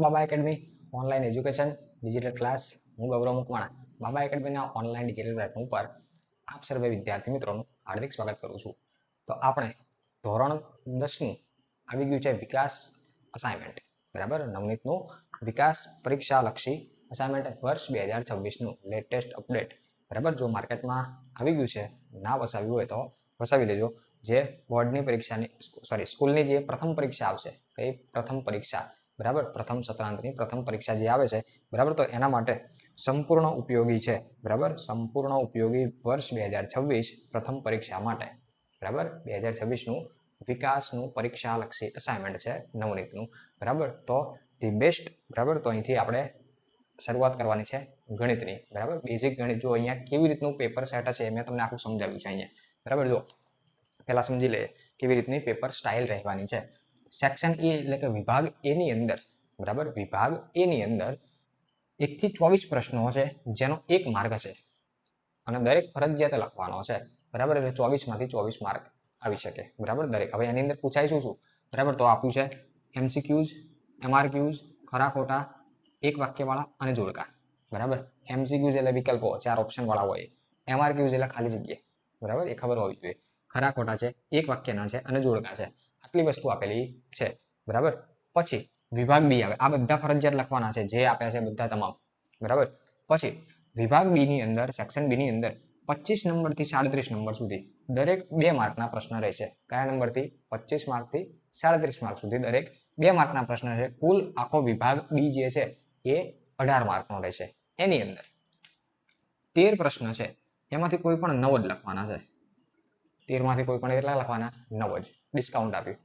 બાબા academy online education digital class. હું ગૌરવ મુકવાણા બાબા એકેડમીના online digital platform પર આપ સર્વે વિદ્યાર્થી મિત્રોનું હાર્દિક સ્વાગત કરું છું. તો આપણે ધોરણ 10નું આવી ગયું છે વિકાસ અસાઇનમેન્ટ, બરાબર. નવનીતનું વિકાસ પરીક્ષાલક્ષી અસાઇનમેન્ટ વર્ષ 2026નું લેટેસ્ટ અપડેટ, બરાબર. જો માર્કેટમાં આવી ગયું છે, ના વસાવ્યું હોય તો વસાવી લેજો. જે બોર્ડની પરીક્ષાની સ્કૂલની જે પ્રથમ પરીક્ષા આવશે, કઈ પ્રથમ પરીક્ષા, બરાબર, પ્રથમ સત્રાંતની પ્રથમ પરીક્ષા જે આવે છે, બરાબર, તો એના માટે સંપૂર્ણ ઉપયોગી છે, બરાબર. સંપૂર્ણ ઉપયોગી વર્ષ 2026 પ્રથમ પરીક્ષા માટે, બરાબર. 2026નું વિકાસનું પરીક્ષાલક્ષી અસાઇનમેન્ટ છે નવનીતનું, બરાબર. તો ધી બેસ્ટ, બરાબર. તો અહીંથી આપણે શરૂઆત કરવાની છે ગણિતની, બરાબર. બેઝિક ગણિત. જો અહીંયા કેવી રીતનું પેપર સેટ હશે મેં તમને આખું સમજાવ્યું છે અહીંયા, બરાબર. જો પહેલા સમજી લઈએ કેવી રીતની પેપર સ્ટાઇલ રહેવાની છે. સેક્શન એ એટલે કે વિભાગ એ ની અંદર, બરાબર, વિભાગ એ ની અંદર 1 થી 24 પ્રશ્નો છે જેનો 1 માર્ક હશે અને દરેક ફરજિયાત લખવાનો છે, બરાબર. એટલે 24 માંથી 24 માર્ક આવી શકે, બરાબર, દરેક. હવે એની અંદર પૂછાય શું, બરાબર. તો આપ્યું છે MCQs, MRQs, ખરા ખોટા, એક વાક્યવાળા અને જોડકા, બરાબર. MCQs એટલે વિકલ્પો, 4 ઓપ્શન વાળા હોય. MRQs એટલે ખાલી જગ્યા, બરાબર, એ ખબર હોવી જોઈએ. ખરા ખોટા છે, એક વાક્યના છે અને જોડકા છે. આટલી વસ્તુ આપેલી છે, બરાબર. પછી વિભાગ બી આવે. આ બધા ફરજિયાત લખવાના છે જે આપ્યા છે બધા તમામ, બરાબર. પછી વિભાગ બી ની અંદર, સેક્શન બી ની અંદર 25 નંબરથી 37 નંબર સુધી દરેક 2 માર્કના પ્રશ્ન રહેશે. કયા નંબરથી? 25 માર્કથી 37 માર્ક સુધી દરેક 2 માર્કના પ્રશ્ન છે. કુલ આખો વિભાગ બી જે છે એ 18 માર્કનો રહેશે. એની અંદર 13 પ્રશ્ન છે, એમાંથી કોઈ પણ 9 જ લખવાના છે. 13 માંથી કોઈ પણ કેટલા લખવાના? 9 જ. ડિસ્કાઉન્ટ આપ્યું.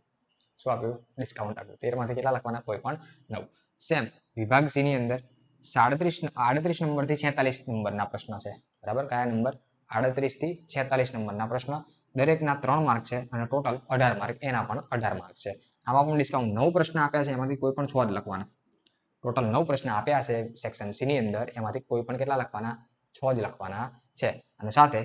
શું આપ્યું? ડિસ્કાઉન્ટ આપ્યું. 13 માંથી કેટલા લખવાના? કોઈ પણ 9. સેમ વિભાગ સી ની અંદર 38 નંબરથી 46 નંબરના પ્રશ્ન છે, બરાબર. કયા નંબર? 38 થી 46 નંબરના પ્રશ્ન. દરેકના 3 માર્ક છે અને ટોટલ 18 માર્ક. એના પણ 18 માર્ક છે. આમાં પણ ડિસ્કાઉન્ટ. 9 પ્રશ્ન આપ્યા છે, એમાંથી કોઈ પણ 6 જ લખવાના. ટોટલ 9 પ્રશ્ન આપ્યા છે સેક્શન સી ની અંદર, એમાંથી કોઈ પણ કેટલા લખવાના? 6 જ લખવાના છે. અને સાથે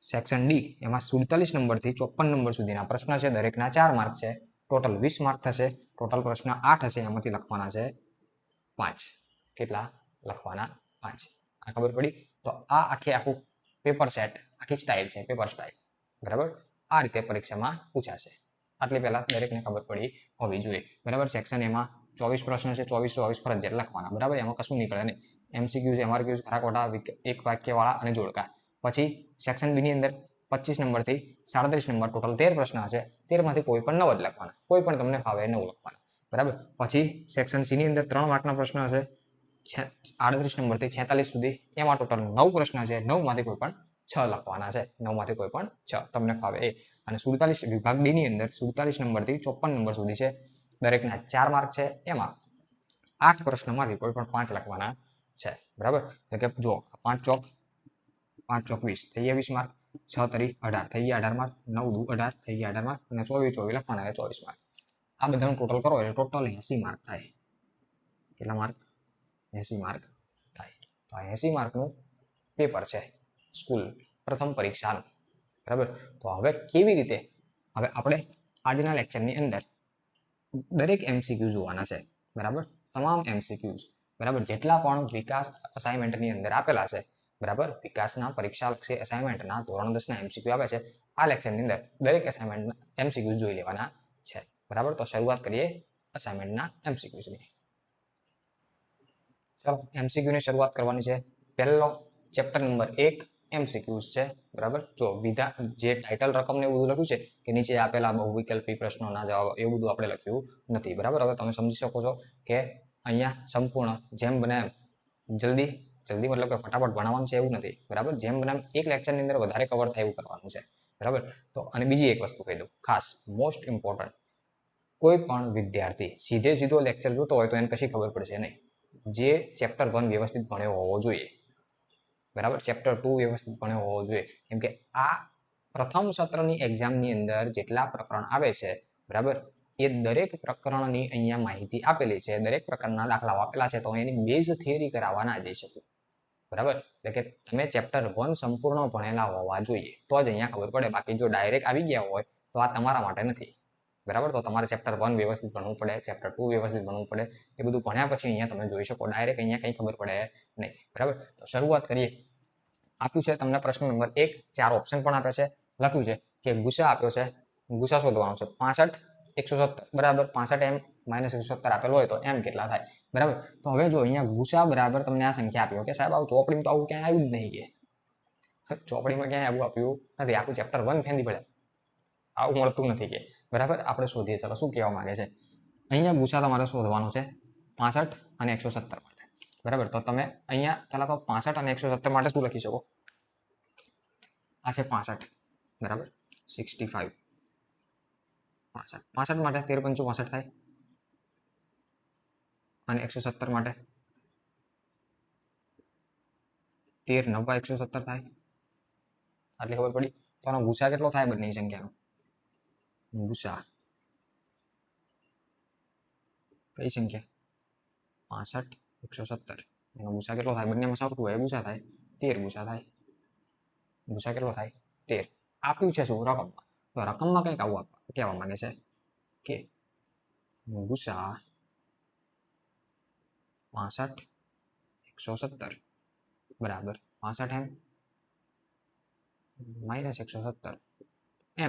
સેક્શન ડી, એમાં 47 નંબરથી 54 નંબર સુધીના પ્રશ્ન છે. દરેકના 4 માર્ક છે. ટોટલ 20 માર્ક થશે. ટોટલ પ્રશ્ન 8 હશે, એમાંથી લખવાના છે 5. કેટલા લખવાના? 5. આ ખબર પડી? તો આ આખું પેપર સેટ, આખી સ્ટાઇલ છે, પેપર સ્ટાઇલ, બરાબર. આ રીતે પરીક્ષામાં પૂછાશે. આટલી પહેલા દરેકને ખબર પડી હોવી જોઈએ, બરાબર. સેક્શન એમાં 24 પ્રશ્ન છે, 24 ફરજિયાત લખવાના, બરાબર. એમાં કશું નીકળે નહીં. MCQs, MRQs, ખરા ખોટા, એક વાક્યવાળા અને જોડકા. પછી સેક્શન બી ની અંદર 25 નંબરથી 37 નંબર, ટોટલ 13 પ્રશ્ન હશે. 13 માંથી કોઈ પણ 9 જ લખવાના. કોઈ પણ તમને ફાવે 9 લખવાના, બરાબર. પછી સેક્શન સી ની અંદર 3 માર્કના પ્રશ્ન હશે, 38 નંબરથી 46 સુધી. એમાં ટોટલ 9 પ્રશ્ન છે. 9 માંથી કોઈ પણ 6 લખવાના છે. 9 માંથી કોઈ પણ 6 તમને ફાવે એ. અને 47 વિભાગ ડી ની અંદર 47 નંબરથી 54 નંબર સુધી છે. દરેકના 4 માર્ક છે. એમાં 8 પ્રશ્નોમાંથી કોઈ પણ 5 લખવાના છે, બરાબર. એટલે કે જો 5 ચોક 20 થઈ ગયા 20 માર્ક. 6 તરી 18 થઈ ગયા 18 માર્ક. 9 દુ 18 થઈ ગયા 18 માર્ક. અને 24 લખવાના એટલે 24 માર્ક. આ બધાનું ટોટલ કરો એટલે ટોટલ 80 માર્ક થાય. કેટલા માર્ક? 80 માર્ક થાય. તો આ 80 માર્કનું પેપર છે સ્કૂલ પ્રથમ પરીક્ષાનું, બરાબર. તો હવે કેવી રીતે, હવે આપણે આજના લેક્ચરની અંદર દરેક MCQ જોવાના છે, બરાબર. તમામ MCQs, બરાબર, જેટલા પણ વિકાસ અસાઇનમેન્ટની અંદર આપેલા છે, બરાબર. વિકાસના પરીક્ષાલક્ષી અસાઇનમેન્ટના ધોરણ 10ના MCQ આવે છે. આ લેક્ચરની અંદર દરેક અસાઇનમેન્ટના MCQ જોઈ લેવાના છે, બરાબર. તો શરૂઆત કરીએ અસાઇનમેન્ટના MCQsની. ચલો MCQ ની શરૂઆત કરવાની છે. પહેલો ચેપ્ટર નંબર 1 MCQs છે, બરાબર. જો વિધાન જે ટાઇટલ રકમ ને એવું બધું લખ્યું છે કે નીચે આપેલા બહુવિકલ્પી પ્રશ્નોના જવાબ, એવું બધું આપણે લખ્યું નથી, બરાબર. હવે તમે સમજી શકો છો કે અહીંયા સંપૂર્ણ જેમ બને એમ જલ્દી મતલબ કે ફટાફટ ભણાવવાનું છે એવું નથી, બરાબર. જેમ બને એમ એક લેક્ચરની અંદર વધારે કવર થાય એવું કરવાનું છે, બરાબર. તો અને બીજી એક વસ્તુ કહી દઉં ખાસ, મોસ્ટ ઇમ્પોર્ટન્ટ, કોઈ પણ વિદ્યાર્થી સીધો લેક્ચર જોતો હોય તો એને કશી ખબર પડશે નહીં. જે ચેપ્ટર 1 વ્યવસ્થિત ભણ્યો હોવો જોઈએ, બરાબર. ચેપ્ટર 2 વ્યવસ્થિત ભણ્યો હોવો જોઈએ. કેમ કે આ પ્રથમ સત્રની એક્ઝામની અંદર જેટલા પ્રકરણ આવે છે, બરાબર, એ દરેક પ્રકરણની અહીંયા માહિતી આપેલી છે. દરેક પ્રકારના દાખલાઓ આપેલા છે. તો એની બેઝ થિયરી કરાવવા ના જઈ શકું, બરાબર. એટલે કે તમે ચેપ્ટર 1 સંપૂર્ણ ભણેલા હોવા જોઈએ તો જ અહીંયા ખબર પડે. બાકી જો ડાયરેક્ટ આવી ગયા હોય તો આ તમારા માટે નથી, બરાબર. તો તમારે ચેપ્ટર 1 વ્યવસ્થિત ભણવું પડે, ચેપ્ટર 2 વ્યવસ્થિત ભણવું પડે. એ બધું ભણ્યા પછી અહીંયા તમે જોઈ શકો ડાયરેક્ટ અહીંયા કંઈ ખબર પડે નહીં. બરાબર. તો શરૂઆત કરીએ. આપ્યું છે તમને પ્રશ્ન નંબર 1, 4 ઓપ્શન પણ આપે છે. લખ્યું છે કે ગુસા આપ્યો છે, ગુસા શોધવાનો છે 65 170 બરાબર. 65 m - 170 આપેલો હોય તો m કેટલા થાય? બરાબર. તો હવે જો અહીંયા ગુસા બરાબર તમને આ સંખ્યા આપ્યો કે સાહેબ આવું ચોપડીમાં તો આવું ક્યાંય આવ્યું જ નહીં કે ચોપડીમાં ક્યાંય આવું આપ્યું નથી. આખું ચેપ્ટર 1 ફેંદી પડે આવું મળતું નથી કે બરાબર. આપણે શોધીએ. ચાલો શું કહેવા માંગે છે. અહીંયા ગુસા તમારે શોધવાનો છે 65 અને 170 માટે. બરાબર. તો તમે અહીંયા પહેલા તો 65 અને 170 માટે શું લખી શકો? આ છે 65 બરાબર 65 65 માટે 13 × 5 = 65 થાય અને 170 માટે 13 × 9 = 170 થાય. આટલી ખબર પડી. તો આનો ગુસા કેટલો થાય બંનેની સંખ્યાનો? ગુસા કઈ સંખ્યા? 65 170 એનો ગુસા કેટલો થાય? બંનેમાં સરખું હોય ગુસા થાય 13 ગુસા થાય. ગુસા કેટલો થાય? 13. આપ્યું છે શું? રકમમાં. તો રકમમાં કંઈક આવું કહેવા માંગે છે કે ગુસા 65 170 બરાબર 65 m - 170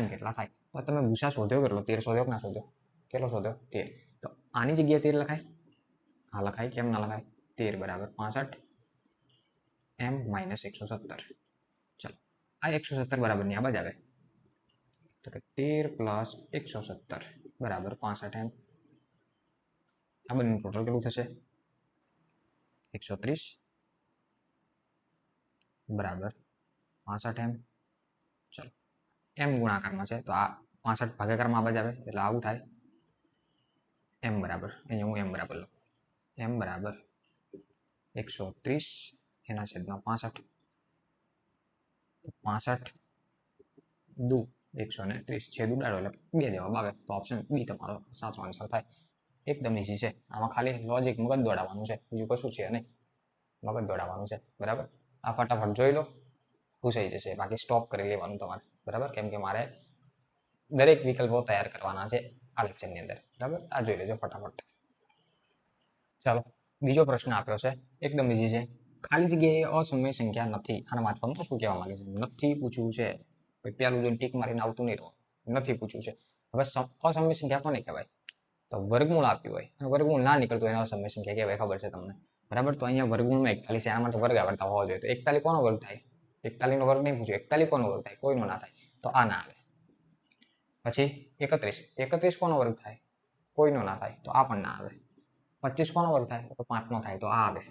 m કેટલા થાય? તો તમે ગુસા શોધ્યો કેટલો? 13 શોધ્યો કે ના શોધ્યો? કેટલો શોધ્યો? 13. તો આની જગ્યાએ 13 લખાય? હા લખાય. કેમ ના લખાય? 13 બરાબર 65 m - 170. ચલો આ 170 બરાબર ની આ બાજુ આવે તો કે 13 + 170 બરાબર 65 m. આ બંને ટોટલ કેટલું થશે? 130 બરાબર 65 m. ચલો m ગુણાકારમાં છે તો આ 65 ભાગાકારમાં આ બાજુ આવે એટલે આવું થાય m બરાબર. અહીંયા હું m બરાબર લખું. m બરાબર 130 એના છેદમાં 65. 65 દુ 130 છેદ ઉડાડો એટલે 2 જવાબ આવે. તો ઓપ્શન બી તમારો સાચો આન્સર થાય. એકદમ ઈઝી છે. આમાં ખાલી લોજિક મગજ દોડાવવાનું છે, બીજું કશું છે નહીં. મગજ દોડાવવાનું છે બરાબર. આ ફટાફટ જોઈ લો પૂછાઈ જશે. બાકી સ્ટોપ કરી લેવાનું તમારે બરાબર. કેમ કે મારે દરેક વિકલ્પો તૈયાર કરવાના છે આ લેક્ચરની અંદર બરાબર. આ જોઈ લેજો ફટાફટ. ચાલો બીજો પ્રશ્ન આપ્યો છે એકદમ ઈઝી છે. ખાલી જગ્યાએ અસમય સંખ્યા નથી. આના વાંચવાનું તો શું કહેવા માંગે છે? નથી પૂછ્યું છે. પેલું જોઈને ટીક મારીને આવતું નહીં રહો. નથી પૂછ્યું છે. હવે અસમય સંખ્યા કોને કહેવાય? તો વર્ગમૂળ આપ્યું હોય અને વર્ગમૂળ ના નીકળતું એને અસમય સંખ્યા કહેવાય. ખબર છે તમને બરાબર. તો અહીંયા વર્ગમૂળમાં 41 એના માટે વર્ગ આવડતા હોવા જોઈએ. તો 41 કોનો વર્ગ થાય? 41 નો વર્ગ નહીં પૂછ્યો. 41 કોનો વર્ગ થાય? કોઈનો ના થાય તો આ ના આવે. પછી 31 કોનો વર્ગ થાય? કોઈનો ના થાય તો આ પણ ના આવે. 25 કોનો વર્ગ થાય? તો 5 નો થાય તો આ આવે.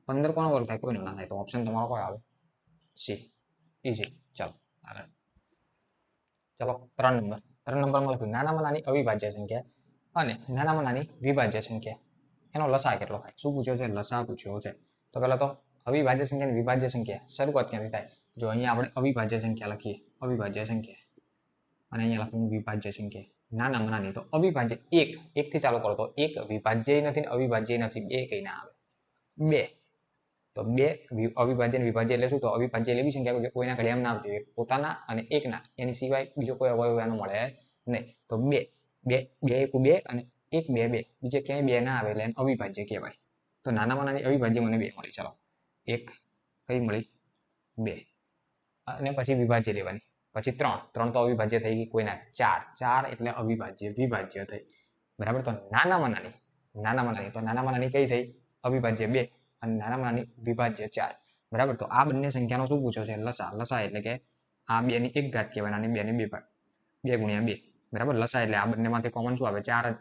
15 કોનો વર્ગ થાય? કોઈનો ના થાય તો ઓપ્શન તમારો કયો આવે? સી. ઈઝી. ચાલો આગળ. ચલો 3 નંબરમાં લખ્યું નાનામાં નાની અવિભાજ્ય સંખ્યા અને નાનામાં નાની વિભાજ્ય સંખ્યા એનો લસા કેટલો થાય? શું પૂછ્યો છે? લસા પૂછ્યો છે. તો પહેલા તો અવિભાજ્ય સંખ્યા અને વિભાજ્ય સંખ્યા શરૂઆત ક્યાંથી થાય? જો અહીંયા આપણે અવિભાજ્ય સંખ્યા લખીએ, અવિભાજ્ય સંખ્યા અને અહીંયા લખવું વિભાજ્ય સંખ્યા. નાનામાં નાની તો અવિભાજ્ય 1 થી ચાલુ કરો તો 1 વિભાજ્ય નથી ને અવિભાજ્ય નથી. 2 કઈ ના આવે. 2 તો 2 અવિભાજ્ય વિભાજ્ય એટલે શું? તો અવિભાજ્ય એવી સંખ્યા કે કોઈના ઘડિયામાં ના આવતી હોય. પોતાના અને એકના એની સિવાય બીજો કોઈ અવયવ એનો મળે નહીં. તો 2 1 2 અને 1 2 2 બીજે ક્યાંય 2 ના આવે એટલે એને અવિભાજ્ય કહેવાય. તો નાનામાં નાની અવિભાજ્ય મને 2 મળી. ચાલો 1 કઈ મળી? 2 અને પછી વિભાજ્ય લેવાની. પછી 3 તો અવિભાજ્ય થઈ ગઈ કોઈના. 4 એટલે અવિભાજ્ય વિભાજ્ય થઈ બરાબર. તો નાનામાં નાની તો નાનામાં નાની કઈ થઈ? અવિભાજ્ય 2 અને નાનામાં નાની વિભાજ્ય 4 બરાબર. તો આ બંને સંખ્યાનો શું પૂછ્યો છે? લસા. લસા એટલે કે આ 2 ની 1 ઘાત કહેવાય અને 2 ની 2 × 2 બરાબર. લસા એટલે આ બંનેમાંથી કોમન શું આવે? 4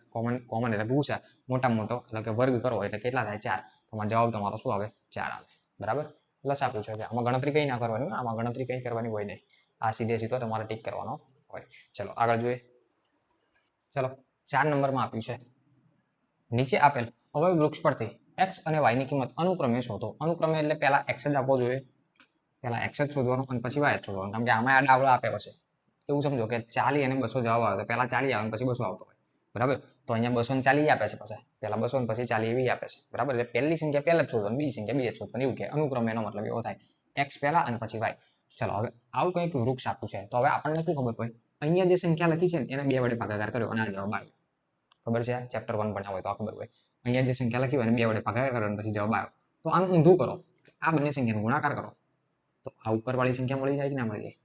કોમન એટલે ગુસા મોટા મોટો એટલે કે વર્ગ કરો એટલે કેટલા થાય? 4. તો જવાબ તમારો શું આવે? 4 આવે બરાબર. લસા પૂછ્યો છે. આમાં ગણતરી કઈ ના કરવાની. આમાં ગણતરી કઈ કરવાની હોય નહીં. આ સીધો તમારે ટીક કરવાનો હોય. ચલો આગળ જોઈએ. ચલો 4 નંબરમાં આપ્યું છે નીચે આપેલ અવયવ વૃક્ષ પરથી x અને y ની કિંમત અનુક્રમે શોધો. અનુક્રમે એટલે પહેલા x જ આપવો જોઈએ. પહેલા x જ શોધવાનું અને પછી y જ શોધવાનું. કારણ કે આમાં આ ડાવડો આપ્યા હશે. એવું સમજો કે 40 અને 200 જવાબ આવે તો પહેલા 40 આવે પછી 200 આવતો હોય બરાબર. તો અહીંયા 240 આપે છે પછી પહેલા 200 અને પછી 40 એવી આપે છે બરાબર. એટલે પહેલી સંખ્યા પહેલા જ શોધવાની, બીજી સંખ્યા બીજી જ શોધવાની. એવું કે અનુક્રમે એનો મતલબ એવો થાય x પહેલા અને પછી y. ચલો હવે આવું કંઈક વૃક્ષ આપ્યું છે તો હવે આપણને શું ખબર પડે? અહીંયા જે સંખ્યા લખી છે ને એને 2 વડે ભાગાકાર કર્યો અને આ જવાબ આવ્યો. ખબર છે? ચેપ્ટર 1 ભણ્યા હોય તો આ ખબર હોય. અહીંયા જે સંખ્યા લખી હોય એને 2 વડે ભાગાકાર કર્યો અને પછી જવાબ આવ્યો. તો આનું ઊંધું કરો, આ બંને સંખ્યાનો ગુણાકાર કરો તો આ ઉપરવાળી સંખ્યા મળી જાય કે ના મળી જાય?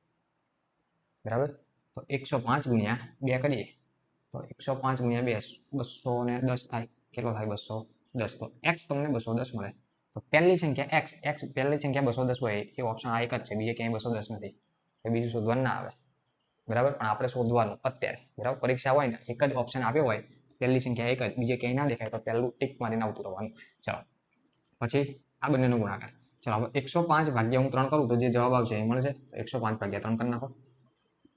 બરાબર. તો 105 ગુણ્યા 2 કરીએ તો 105 ગુણ્યા 2 210 થાય. કેટલો થાય? 210. તો x તમને 210 મળે. તો પહેલી સંખ્યા x પહેલી સંખ્યા 210 હોય એ ઓપ્શન આ એક જ છે, બીજે ક્યાંય 210 નથી. એ બીજું શોધવાનું ના આવે. બરાબર. પણ આપણે શોધવાનું અત્યારે. બરાબર. પરીક્ષા હોય ને એક જ ઓપ્શન આપ્યો હોય, પહેલી સંખ્યા એક જ, બીજે ક્યાંય ના દેખાય તો પહેલું ટીક મારીને આવતું રહેવાનું. ચાલો પછી આ બંનેનો ગુણાકાર. ચાલો હવે 105 ભાગ્યા હું 3 કરું તો જે જવાબ આવશે એ મળશે. તો 105 ભાગ્યા 3 કરી નાખો.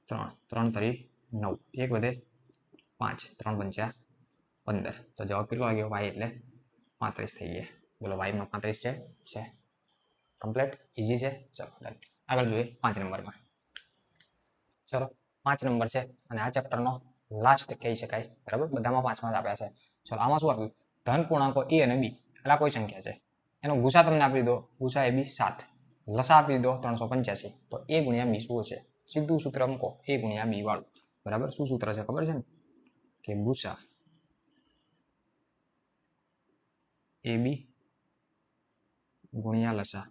3 3 તરી 9, 1 વધે 5, 3 પંચા 15. તો જવાબ કેટલો આવ્યો? y એટલે 35 થઈ ગયા. બોલો y માં 35 છે? કમ્પ્લીટ. ઈઝી છે. ચલો આગળ જોઈએ 5 નંબરમાં. ચલો 5 નંબર છે અને આ ચેપ્ટરનો લાસ્ટ કહી શકાય. બરાબર. બધામાં 5 જ આપ્યા છે. ચલો આમાં શું આપ્યું? ધન પૂર્ણાંકો a અને b એટલે કોઈ સંખ્યા છે, એનો ગુસા તમને આપી દો. ગુસા એ b 7, લસા આપી દો 385. તો a ગુણ્યા b શું હશે? સીધું સૂત્ર મૂકો, a ગુણ્યા b વાળું. બરાબર. શું સૂત્ર છે ખબર છે ને? કે ગુસા ab ગુણ્યા લસા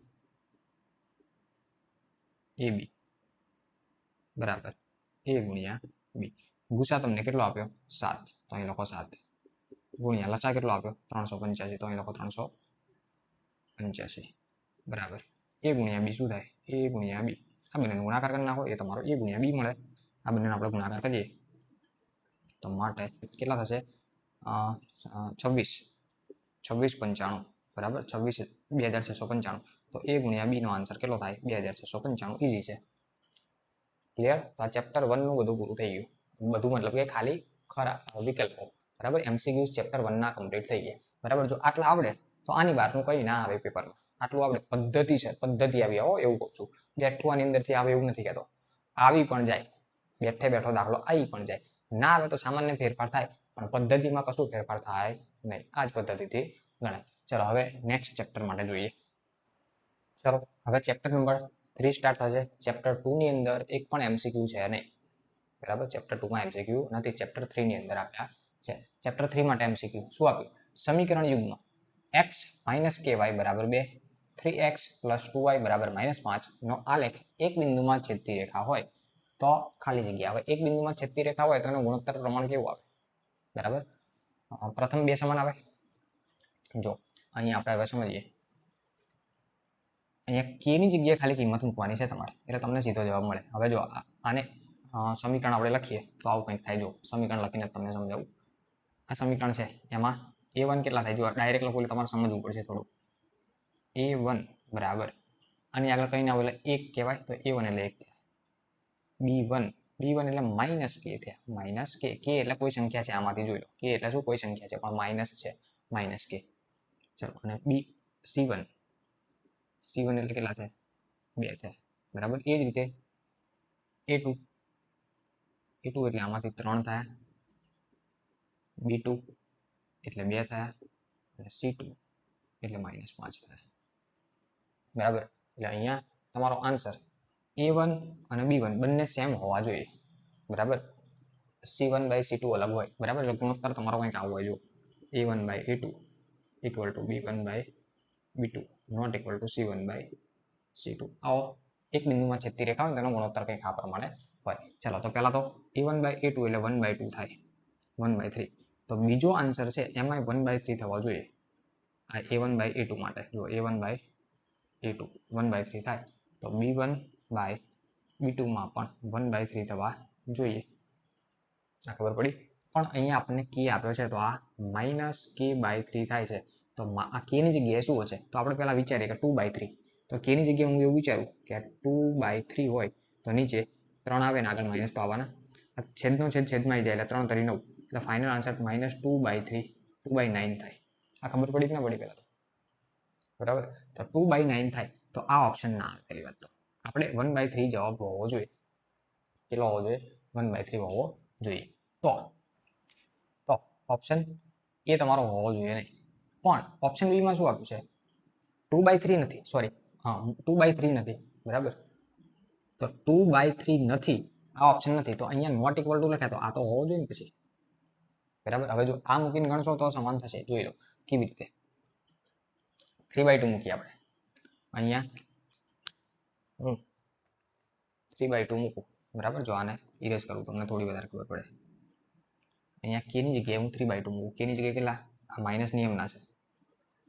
ab બરાબર a ગુણ્યા b. ગુસા તમને કેટલો આપ્યો? 7, તો અહીં લખો 7. ગુણ્યા લસા કેટલો આપ્યો? 385, તો અહીં લખો 385. બરાબર. a ગુણ્યા b શું થાય? a ગુણ્યા b. આ બંનેનો ગુણાકાર કરી નાખો, એ તમારો a ગુણ્યા b મળે. આ બંનેનો આપણે ગુણાકાર કરીએ તો માટે કેટલા થશે? 26 95. બરાબર. 26,2695. તો a ગુણ્યા b નો આન્સર કેટલો થાય? 2695. ઈઝી છે. ક્લિયર? તો આ ચેપ્ટર 1 નું બધું પૂરું થઈ ગયું. બધું મતલબ કે ખાલી ખરા વિકલ્પો. બરાબર. MCQs ચેપ્ટર 1 ના કમ્પ્લીટ થઈ ગયા. બરાબર. જો આટલા આવડે તો આની બહારનું કંઈ ના આવે પેપરમાં. આટલું આવડે. પદ્ધતિ છે, પદ્ધતિ આવી આવો એવું કહું છું. બેઠું આની અંદરથી આવે એવું નથી કહેતો. આવી પણ જાય, બેઠે બેઠો દાખલો આવી પણ જાય. ના આવે તો સામાન્ય ફેરફાર થાય, પણ પદ્ધતિમાં કશું ફેરફાર થાય નહીં. આ જ પદ્ધતિથી ગણાય. ચલો હવે નેક્સ્ટ ચેપ્ટર માટે જોઈએ. ચલો હવે ચેપ્ટર નંબર 3 સ્ટાર્ટ થશે. ચેપ્ટર 2 ની અંદર એક પણ MCQ છે નહીં. બરાબર. ચેપ્ટર 2 માં MCQ નથી, ચેપ્ટર 3 ની અંદર આપ્યા છે. ચેપ્ટર 3 માટે MCQ શું આપ્યું? સમીકરણ યુગ્મ x - ky બરાબર 2, 3x + 2y બરાબર -5 નો આલેખ એક બિંદુમાં છેદતી રેખા હોય તો ખાલી જગ્યા. હવે એક બિંદુમાં છેદતી રેખા હોય તો એનું ગુણોત્તર પ્રમાણ કેવું આવે? બરાબર. પ્રથમ બે સમાન આવે. જો અહીંયા આપણે હવે સમજીએ. અહીંયા k ની જગ્યાએ ખાલી કિંમત મૂકવાની છે તમારે, એટલે તમને સીધો જવાબ મળે. હવે જો આને સમીકરણ આપણે લખીએ તો આવું કંઈક થાય. જો સમીકરણ લખીને તમને સમજાવું. આ સમીકરણ છે, એમાં a1 કેટલા થાય? જો ડાયરેક્ટ લખો એટલે તમારે સમજવું પડશે થોડું. a1 બરાબર આની આગળ કંઈ ના હોય એટલે 1 કહેવાય, તો a1 એટલે 1 થયા. b1 એટલે -k થયા. -k એટલે કોઈ સંખ્યા છે, આમાંથી જોઈ લો. k એટલે શું? કોઈ સંખ્યા છે પણ માઇનસ છે, -k. ચલો અને c1 એટલે કેટલા થાય? 2 થાય. બરાબર. એ જ રીતે a2 એટલે આમાંથી 3 થયા. b2 એટલે 2 થયા અને c2 એટલે -5 થયા. બરાબર. એટલે અહીંયા તમારો આન્સર a1 અને b1 બંને સેમ હોવા જોઈએ. બરાબર. c1/c2 અલગ હોય. બરાબર. એટલે ગુણોત્તર તમારો કંઈક આવો હોય. જો a1/a2 = b1/b2 not equal to c1/c2. આવો એક બિંદુમાં છેદતી રેખા હોય તેનો ગુણોત્તર કંઈક આ પ્રમાણે હોય. ચાલો તો પહેલા તો a1/a2 એટલે 1/2 થાય, 1/3. તો બીજો આન્સર છે એમાં 1/3 થવા જોઈએ. આ a1/a2 માટે જો a1/a2 1/3 થાય તો b1/b2 માં પણ 1/3 થવા જોઈએ. આ ખબર પડી. પણ અહીંયા આપણને k આપ્યો છે તો આ -k/3 થાય છે. તો આ k ની જગ્યાએ શું હશે? તો આપણે પહેલા વિચારીએ કે 2/3. તો k ની જગ્યાએ હું એવું વિચારું કે 2/3 હોય તો નીચે 3 આવે ને આગળ માઇનસ તો આવવાના. છેદનો છેદ છેદમાં આવી જાય એટલે 3 તરી 9. એટલે ફાઇનલ આન્સર -2/3 2/9 થાય. આ ખબર પડી કે ના પડી પહેલા તો? બરાબર. તો 2/9 થાય તો આ ઓપ્શન ના આવે. પહેલી વાત તો આપણે 1/3 જવાબ હોવો જોઈએ. કેટલો હોવો જોઈએ? 1/3 હોવો જોઈએ. તો ઓપ્શન એ તમારો હોવો જોઈએ નહીં. પણ ઓપ્શન બી માં શું આપ્યું છે? 2/3 નથી. સોરી, હા 2/3 નથી. બરાબર. તો 2/3 નથી આ ઓપ્શન નથી તો અહીંયા નોટ ઇક્વલ ટુ લખ્યા તો આ તો હોવો જોઈએ ને પછી, બરાબર. હવે જો આ મૂકીને ગણશો તો સમાન થશે, જોઈ લો કેવી રીતે. 3/2 મૂકીએ આપણે અહીંયા, હું 3/2 મૂકું, બરાબર. જો આને ઇરેઝ કરું તમને થોડી વધારે ખબર પડે. અહીંયા કે ની જગ્યાએ હું 3/2 મૂકું. કે ની જગ્યાએ કેટલા, આ માઇનસ નિયમના છે,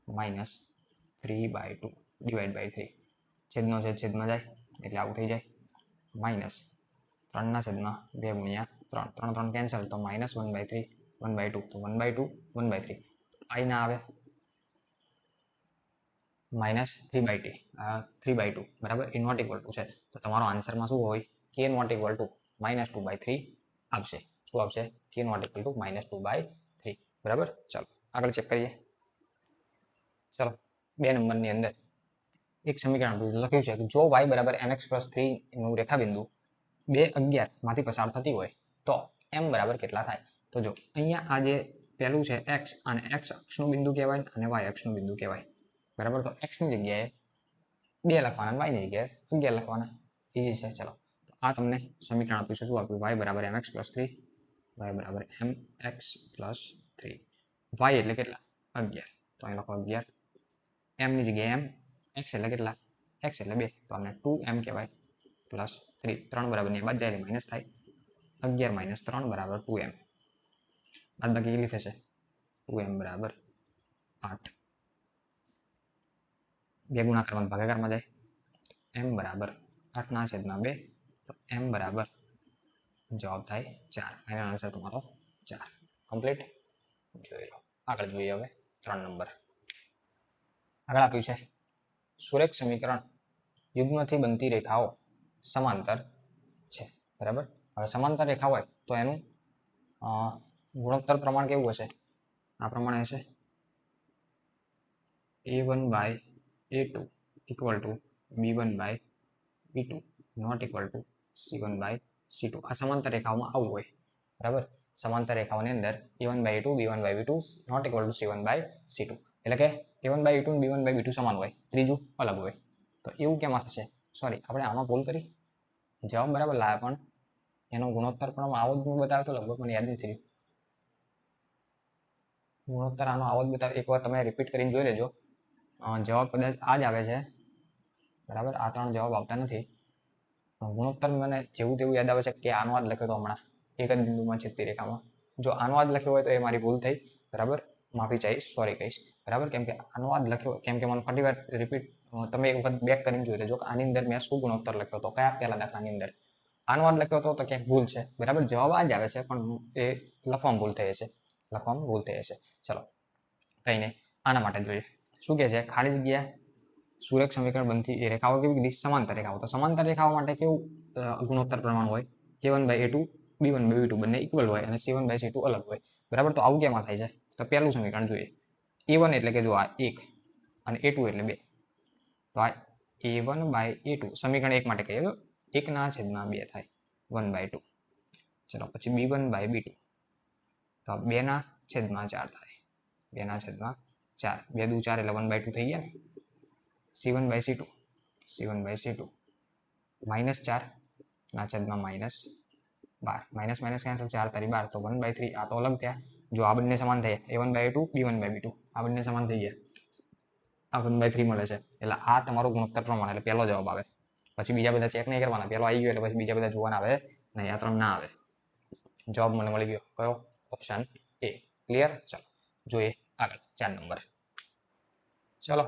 -3/2 /3. છેદનો છેદમાં જાય એટલે આવું થઈ જાય, -3/2 ગુણ્યા 3, 3 3 કેન્સલ તો -1/3 1/2 તો 1/2 1/3 આઈ ના આવે, -3/2 બરાબર. એ નોટ ઇક્વલ ટુ છે તો તમારો આન્સરમાં શું હોય, કે નોટ ઇક્વલ ટુ -2/3 આવશે. શું આવશે, કે નોટ ઇક્વલ ટુ -2/3, બરાબર. ચાલો આગળ ચેક કરીએ. ચાલો 2 નંબરની અંદર એક સમીકરણ લખ્યું છે કે જો y બરાબર mx + 3 નું રેખાબિંદુ 2 11 માંથી પસાર થતી હોય તો m બરાબર કેટલા થાય. તો જો અહીંયા આ જે પહેલું છે x, અને x અક્ષનું બિંદુ કહેવાય અને y અક્ષનું બિંદુ કહેવાય, બરાબર. તો x ની જગ્યાએ 2 લખવાના, y ની જગ્યાએ 11 લખવાના, ઈઝી છે. ચલો તો આ તમને સમીકરણ આપ્યું છે. શું આપ્યું, y બરાબર mx + 3, y બરાબર mx + 3, y એટલે કેટલા 11 તો અહીં લખો 11, m ની જગ્યાએ m, x એટલે કેટલા, x એટલે 2 તો આને 2m કહેવાય, +3, 3 બરાબર ની બાદ જાય એટલે માઇનસ થાય, 11 - 3 બરાબર 2m, બાદ બાકી કેટલી થશે, 2m બરાબર 8. 2 ગુણાકારમાં ભાગાકારમાં જાય, m બરાબર 8/2 તો m બરાબર જવાબ થાય 4. ફાઇનલ આન્સર તમારો 4. કમ્પ્લીટ. જોઈ લો આગળ જોઈએ હવે 3 નંબર. આગળ આપ્યું છે સુરેખ સમીકરણ યુગ્મથી બનતી રેખાઓ સમાંતર છે, બરાબર. હવે સમાંતર રેખા હોય તો એનું ગુણોત્તર પ્રમાણ કેવું હશે, આ પ્રમાણે હશે, a1/a2 = b1/b2 not equal to c1/c2. આ સમાંતર રેખાઓમાં આવું હોય, બરાબર. સમાંતર રેખાઓની અંદર a1/a2 b1/b2 not equal to c1/c2, એટલે કે a1/a2 અને b1/b2 સમાન હોય, ત્રીજું અલગ હોય. તો એવું કેમાં થશે, સોરી આપણે આમાં ભૂલ કરી, જવાબ બરાબર લાવ્યા પણ એનો ગુણોત્તર પણ આવો જ બતાવ્યો તો, લગભગ મને યાદ નથી રહ્યું. ગુણોત્તર આનો આવો જ બતાવ્યો, એકવાર તમે રિપીટ કરીને જોઈ લેજો. જવાબ કદાચ આ જ આવે છે, બરાબર. આ 3 જવાબ આવતા નથી. ગુણોત્તર મને જેવું તેવું યાદ આવે છે કે આનો જ લખ્યો હતો હમણાં એક જ બિંદુમાં છેદતી રેખામાં. જો આનો જ લખ્યો હોય તો એ મારી ભૂલ થઈ, બરાબર. માફી ચાહીશ, સોરી કહીશ, બરાબર. કેમ કે આનો જ લખ્યો, કેમ કે મને ફરી વાર રિપીટ તમે એક વખત બેક કરીને જોઈ લેજો કે આની અંદર મેં શું ગુણોત્તર લખ્યો હતો, કયા પહેલા દાખલાની અંદર આનો જ લખ્યો હતો તો ક્યાંક ભૂલ છે, બરાબર. જવાબ આ જ આવે છે પણ એ લખવામાં ભૂલ થઈ હશે, લખવામાં ભૂલ થઈ હશે. ચલો કંઈ નહીં, આના માટે જોઈએ શું કહે છે, ખાલી જગ્યા સુરેખ સમીકરણ બનતી એ રેખાઓ કેવી કીધી, સમાંતર રેખાઓ. તો સમાંતર રેખાઓ માટે કેવું ગુણોત્તર પ્રમાણ હોય, a1/a2 b1/b2 બંને ઇક્વલ હોય અને c1/c2 અલગ હોય, બરાબર. તો આવું કેમાં થાય છે, તો પહેલું સમીકરણ જોઈએ. a1 એટલે કે જો આ 1 અને a2 એટલે 2, તો આ a1/a2 સમીકરણ 1 માટે કહીએ તો 1/2 થાય 1/2. ચલો પછી b1/b2 તો 2/4 થાય 2/4, 2 દુ 4 એટલે 1/2 થઈ ગયા ને. c1/c2 -4/12, માઇનસ માઇનસ કેન્સલ, 4 તારી 12 તો 1/3. આ તો અલગ થયા, જો આ બંને સમાન થયા a1/a2 b1/b2 આ બંને સમાન થઈ ગયા, આ 1/3 મળે છે. એટલે આ તમારો ગુણોત્તર પ્રમાણ, એટલે પહેલો જવાબ આવે. પછી બીજા બધા ચેક નહીં કરવાના, પહેલો આવી ગયો એટલે પછી બીજા બધા જોવાના આવે નહીં, આ 3 ના આવે. જવાબ મને મળી ગયો કયો, ઓપ્શન એ. ક્લિયર. ચાલો જોઈએ આગળ 4 નંબર. ચલો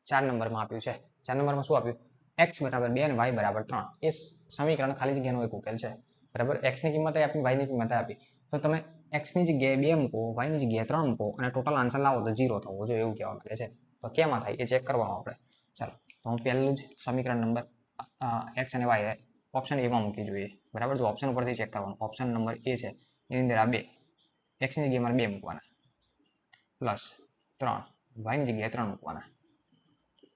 4 નંબરમાં આપ્યું છે, 4 નંબરમાં શું આપ્યું, x બરાબર 2 અને y બરાબર 3 એ સમીકરણ ખાલી જગ્યાનો એક ઉકેલ છે, બરાબર. x ની કિંમત આપી, y ની કિંમત આપી, તો તમે x ની જગ્યાએ 2 મૂકો, y ની જગ્યાએ 3 મૂકો અને ટોટલ આન્સર લાવો તો 0 થવો જોઈએ એવું કહેવા માંગે છે. તો કેમાં થાય એ ચેક કરવાનું આપણે. ચાલો તો હું પહેલું જ સમીકરણ નંબર x અને y ઓપ્શન એમાં મૂકી જોઈએ, બરાબર. જો ઓપ્શન ઉપરથી ચેક કરવાનું, ઓપ્શન નંબર એ છે એની અંદર આ 2, x ની જગ્યાએ મારે 2 મૂકવાના, +3 y ની જગ્યાએ 3 મૂકવાના,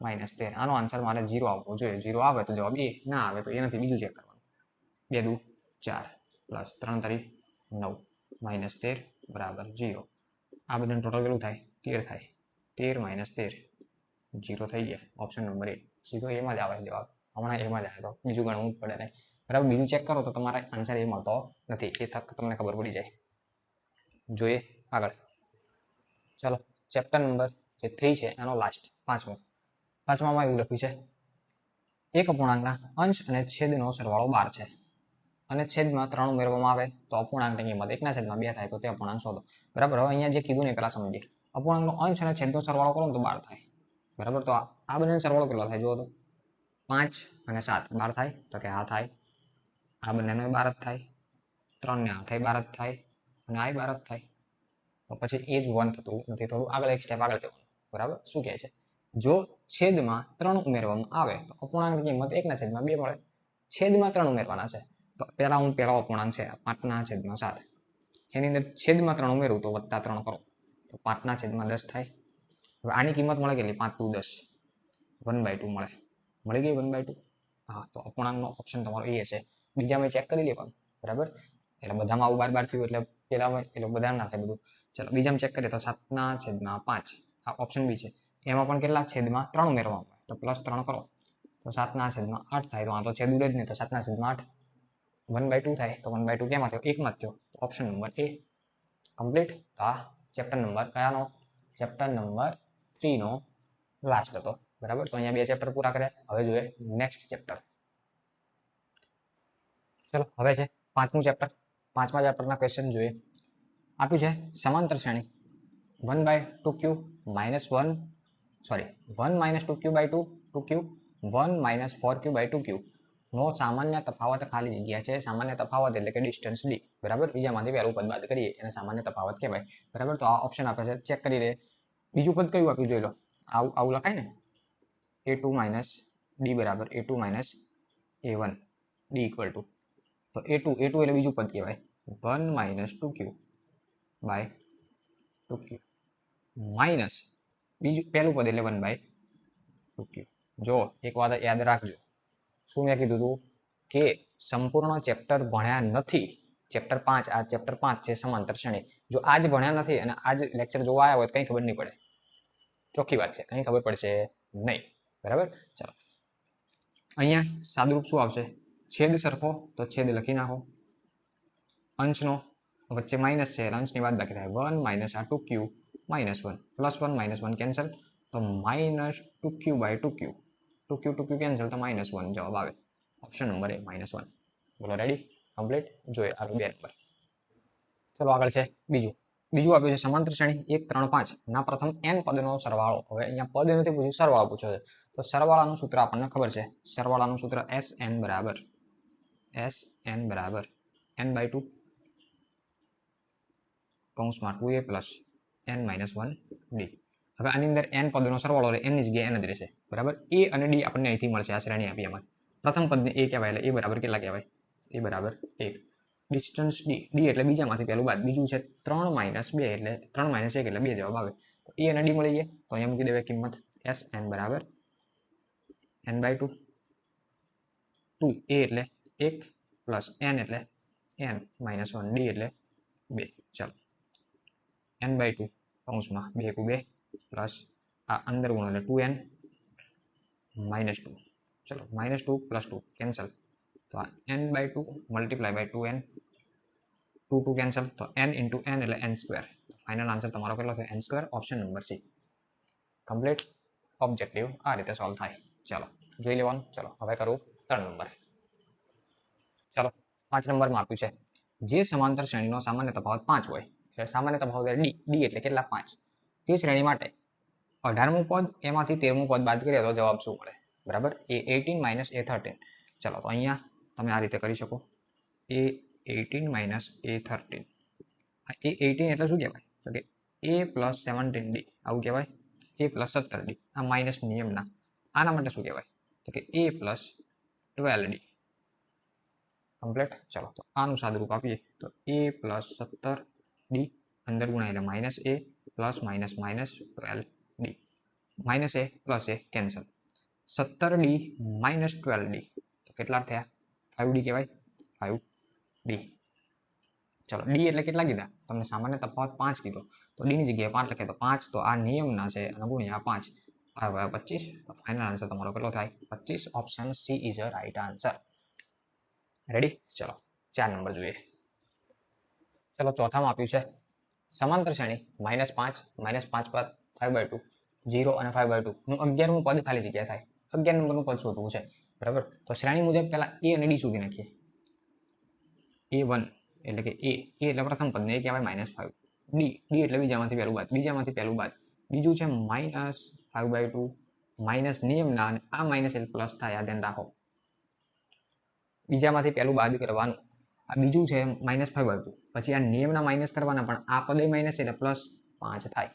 -13. આનો આન્સર મારે 0 આવવો જોઈએ, 0 આવે તો જવાબ એ, ના આવે તો એ નથી, બીજું ચેક કરવાનું. 2 દુ 4 +3 તારી 9 -13 બરાબર 0. આ બધાનું ટોટલ કેટલું થાય, 13 થાય, 13 - 13 0 થઈ ગયા. ઓપ્શન નંબર એ સીધો એમાં જ આવે જવાબ, હમણાં એમાં જ આવ્યો હતો, બીજું ગણવું જ પડે નહીં, બરાબર. બીજું ચેક કરો તો તમારે આન્સર એ મળતો નથી, એ તક તમને ખબર પડી જાય. જોઈએ આગળ. ચલો, ચેપ્ટર નંબર જે 3 છે એનો લાસ્ટ પાંચમામાં એવું લખ્યું છે, એક અપૂર્ણાંકના અંશ અને છેદનો સરવાળો 12 છે અને છેદમાં 3 ઉમેરવામાં આવે તો અપૂર્ણાંકની કિંમત 1/2 થાય તો તે અપૂર્ણાંક શોધો. બરાબર. હવે અહીંયા જે કીધું ને પેલા સમજીએ. અપૂર્ણાંકનો અંશ અને છેદનો સરવાળો કરો તો 12 થાય. બરાબર. તો આ બંનેનો સરવાળો કેટલો થાય જુઓ તો 5 અને 7 12 થાય તો કે આ થાય. આ બંનેનો 12 જ થાય. 3 ને 8 12 જ થાય અને આ 12 જ થાય. તો પછી એ જ 1 થતું નથી, થોડું આગળ એક સ્ટેપ આગળ જવાનું. બરાબર. શું કહે છે, જો છેદમાં 3 ઉમેરવામાં આવે તો અપૂર્ણાંકની કિંમત 1/2 મળે. છેદમાં 3 ઉમેરવાના છે તો પહેલો અપૂર્ણાંક છે 5/7. એની અંદર છેદમાં 3 ઉમેરું તો +3 કરો તો 5/10 થાય. હવે આની કિંમત મળે કેટલી? 5 × 10 1/2 મળે. મળી ગઈ 1/2. હા, તો અપૂર્ણાંકનો ઓપ્શન તમારો એ છે. બીજામાં ચેક કરી લે પણ. બરાબર. એટલે બધામાં આવું 12 થયું એટલે પેલામાં એટલે બધા ના થાય બધું. ચલો બીજામાં ચેક કરીએ તો 7/5 આ ઓપ્શન બી છે. એમાં પણ કેટલા? છેદમાં 3 ઉમેરવામાં આવે તો +3 કરો તો 7/8 થાય. તો આ તો છેદ ઉડે જ નહીં, તો 7/8 1/2 થાય. તો 1/2 કેમાં થયો? 1માં થયો. ઓપ્શન નંબર એ કમ્પ્લીટ. તો આ ચેપ્ટર નંબર કયાનો? ચેપ્ટર નંબર 3 નો લાસ્ટ હતો. બરાબર. તો અહીંયા 2 ચેપ્ટર પૂરા કર્યા. હવે જોઈએ નેક્સ્ટ ચેપ્ટર. ચલો હવે છે 5મું ચેપ્ટર. 5મા ચેપ્ટરના ક્વેશ્ચન જોઈએ. આપ્યું છે સમાંતર શ્રેણી 1/2q -1 sorry 1 - 2q/2 2q 1 - 4q/2q નો સામાન્ય તફાવત ખાલી જગ્યા છે. સામાન્ય તફાવત એટલે કે ડિસ્ટન્સ d. બરાબર. બીજામાંથી પહેલું પદ બાદ કરીએ એને સામાન્ય તફાવત કહેવાય. બરાબર. તો આ ઓપ્શન આપે છે, ચેક કરી લે. બીજું પદ કયું આપ્યું જોઈ લો. આવું લખાય ને, a2 - d બરાબર a2 - a1 d = તો a2 એટલે બીજું પદ કહેવાય 1 - 2q/2q માઇનસ બીજું પહેલું પદ એટલે 1/2q. જો એક વાત યાદ રાખજો, શું મેં કીધું હતું કે સંપૂર્ણ ચેપ્ટર ભણ્યા નથી. ચેપ્ટર 5 આ ચેપ્ટર 5 છે સમાંતર શ્રેણી. જો આજ ભણ્યા નથી અને આજ લેક્ચર જોવા આવ્યા હોય તો કંઈ ખબર નહીં પડે. ચોખ્ખી વાત છે, કંઈ ખબર પડશે નહીં. બરાબર. ચાલો અહીંયા સાદુરૂપ શું આવશે? છેદ સરખો તો છેદ લખી નાખો. અંશનો વચ્ચે માઇનસ છે, અંશની બાદ બાકી થાય 1 - આ 2q -1 +1 - 1 કેન્સલ તો -2q/2q 2q કેન્સલ તો -1 જવાબ આવે. ઓપ્શન નંબર એ -1. બોલો રેડી? કમ્પ્લીટ. જોઈએ આગળ 2 નંબર. ચલો આગળ છે બીજું આપ્યું છે સમાંતર શ્રેણી 1 3 5 ના પ્રથમ n પદનો સરવાળો. હવે અહીંયા પદ નથી પૂછ્યું, સરવાળો પૂછ્યો છે. તો સરવાળાનું સૂત્ર આપણને ખબર છે. સરવાળાનું સૂત્ર Sn બરાબર n/2 કૌંસમાં 2a + n - 1d. હવે આની અંદર n પદનો સરવાળો રહે, n ની જગ્યાએ n જ રહેશે. બરાબર. a અને d આપણને અહીંથી મળશે. આ શ્રેણી આપી એમાં પ્રથમ પદને a કહેવાય એટલે a બરાબર કેટલા કહેવાય? a બરાબર 1. ડિસ્ટન્સ d એટલે બીજામાંથી પહેલું બાદ. બીજું છે 3 - 2 એટલે 3 - 1 એટલે 2 જવાબ આવે. તો a અને d મળી ગયા. તો અહીંયા મૂકી દેવાય કિંમત. Sn બરાબર n/2 2a એટલે 1 + n એટલે n - 1 d એટલે 2. ચાલો n/2 કૌંસમાં 2 × 2 પ્લસ આ અંદર ગુણો એટલે 2n -2. ચલો -2 + 2 કેન્સલ તો આ n/2 × 2n 2 કેન્સલ તો n × n એટલે n². ફાઇનલ આન્સર તમારો કેટલો થયો? n². Option number C complete. Objective આ રીતે સોલ્વ થાય. ચાલો જોઈ લેવાનું. ચલો હવે કરું 3 નંબર. ચાલો 5 નંબરમાં આપ્યું છે જે સમાંતર શ્રેણીનો સામાન્ય તફાવત 5 હોય. એટલે સામાન્ય તફાવત d એટલે કેટલા? 5. તે શ્રેણી માટે 18મું પદ એમાંથી 13મું પદ બાદ કરીએ તો જવાબ શું મળે? બરાબર. a18 - a13. ચલો તો અહીંયા તમે આ રીતે કરી શકો. a18 - a13. a18 એટલે શું કહેવાય? તો કે a + 17d આવું કહેવાય. a + 17d આ માઇનસ નિયમના. આના માટે શું કહેવાય? તો કે a + 12d. કમ્પ્લીટ. ચલો તો આનું સાદુરૂપ આપીએ તો a + 17d અંદર ગુણાય એટલે -a plus minus -12d -a + a cancel 17d - 12d તો કેટલા થયા? 5d કહેવાય 5d. ચલો d એટલે કેટલા કીધા? તમને સામાન્ય તફાવત 5 કીધો તો d ની જગ્યાએ 5 લખે તો 5 તો આ નિયમના છે અને ગુણ્યા 5 હવે 25, તો ફાઇનલ આન્સર તમારો કેટલો થાય? 25. Option she is a right answer. Ready? ચલો 4 નંબર જોઈએ. ચલો ચોથામાં આપ્યું છે સમાંતર શ્રેણી -5 પર 5/2 0 અને 5/2 નું 11મું પદ ખાલી જગ્યા થાય. 11 નંબરનું પદ શોધવું છે, બરાબર? તો શ્રેણી મુજબ પહેલા a અને d સુધી નાખીએ. a1 એટલે કે a એટલે પ્રથમ પદ ને એ કહેવાય -5. d એટલે બીજામાંથી પહેલું બાદ બીજું છે -5/2 માઇનસ નિયમના, અને આ માઇનસ એટલે પ્લસ થાય, આ ધ્યાન રાખો. બીજામાંથી પહેલું બાદ કરવાનું. આ બીજું છે -5/2, પછી આ નિયમના માઇનસ કરવાના, પણ આ પદે માઇનસ એટલે +5 થાય.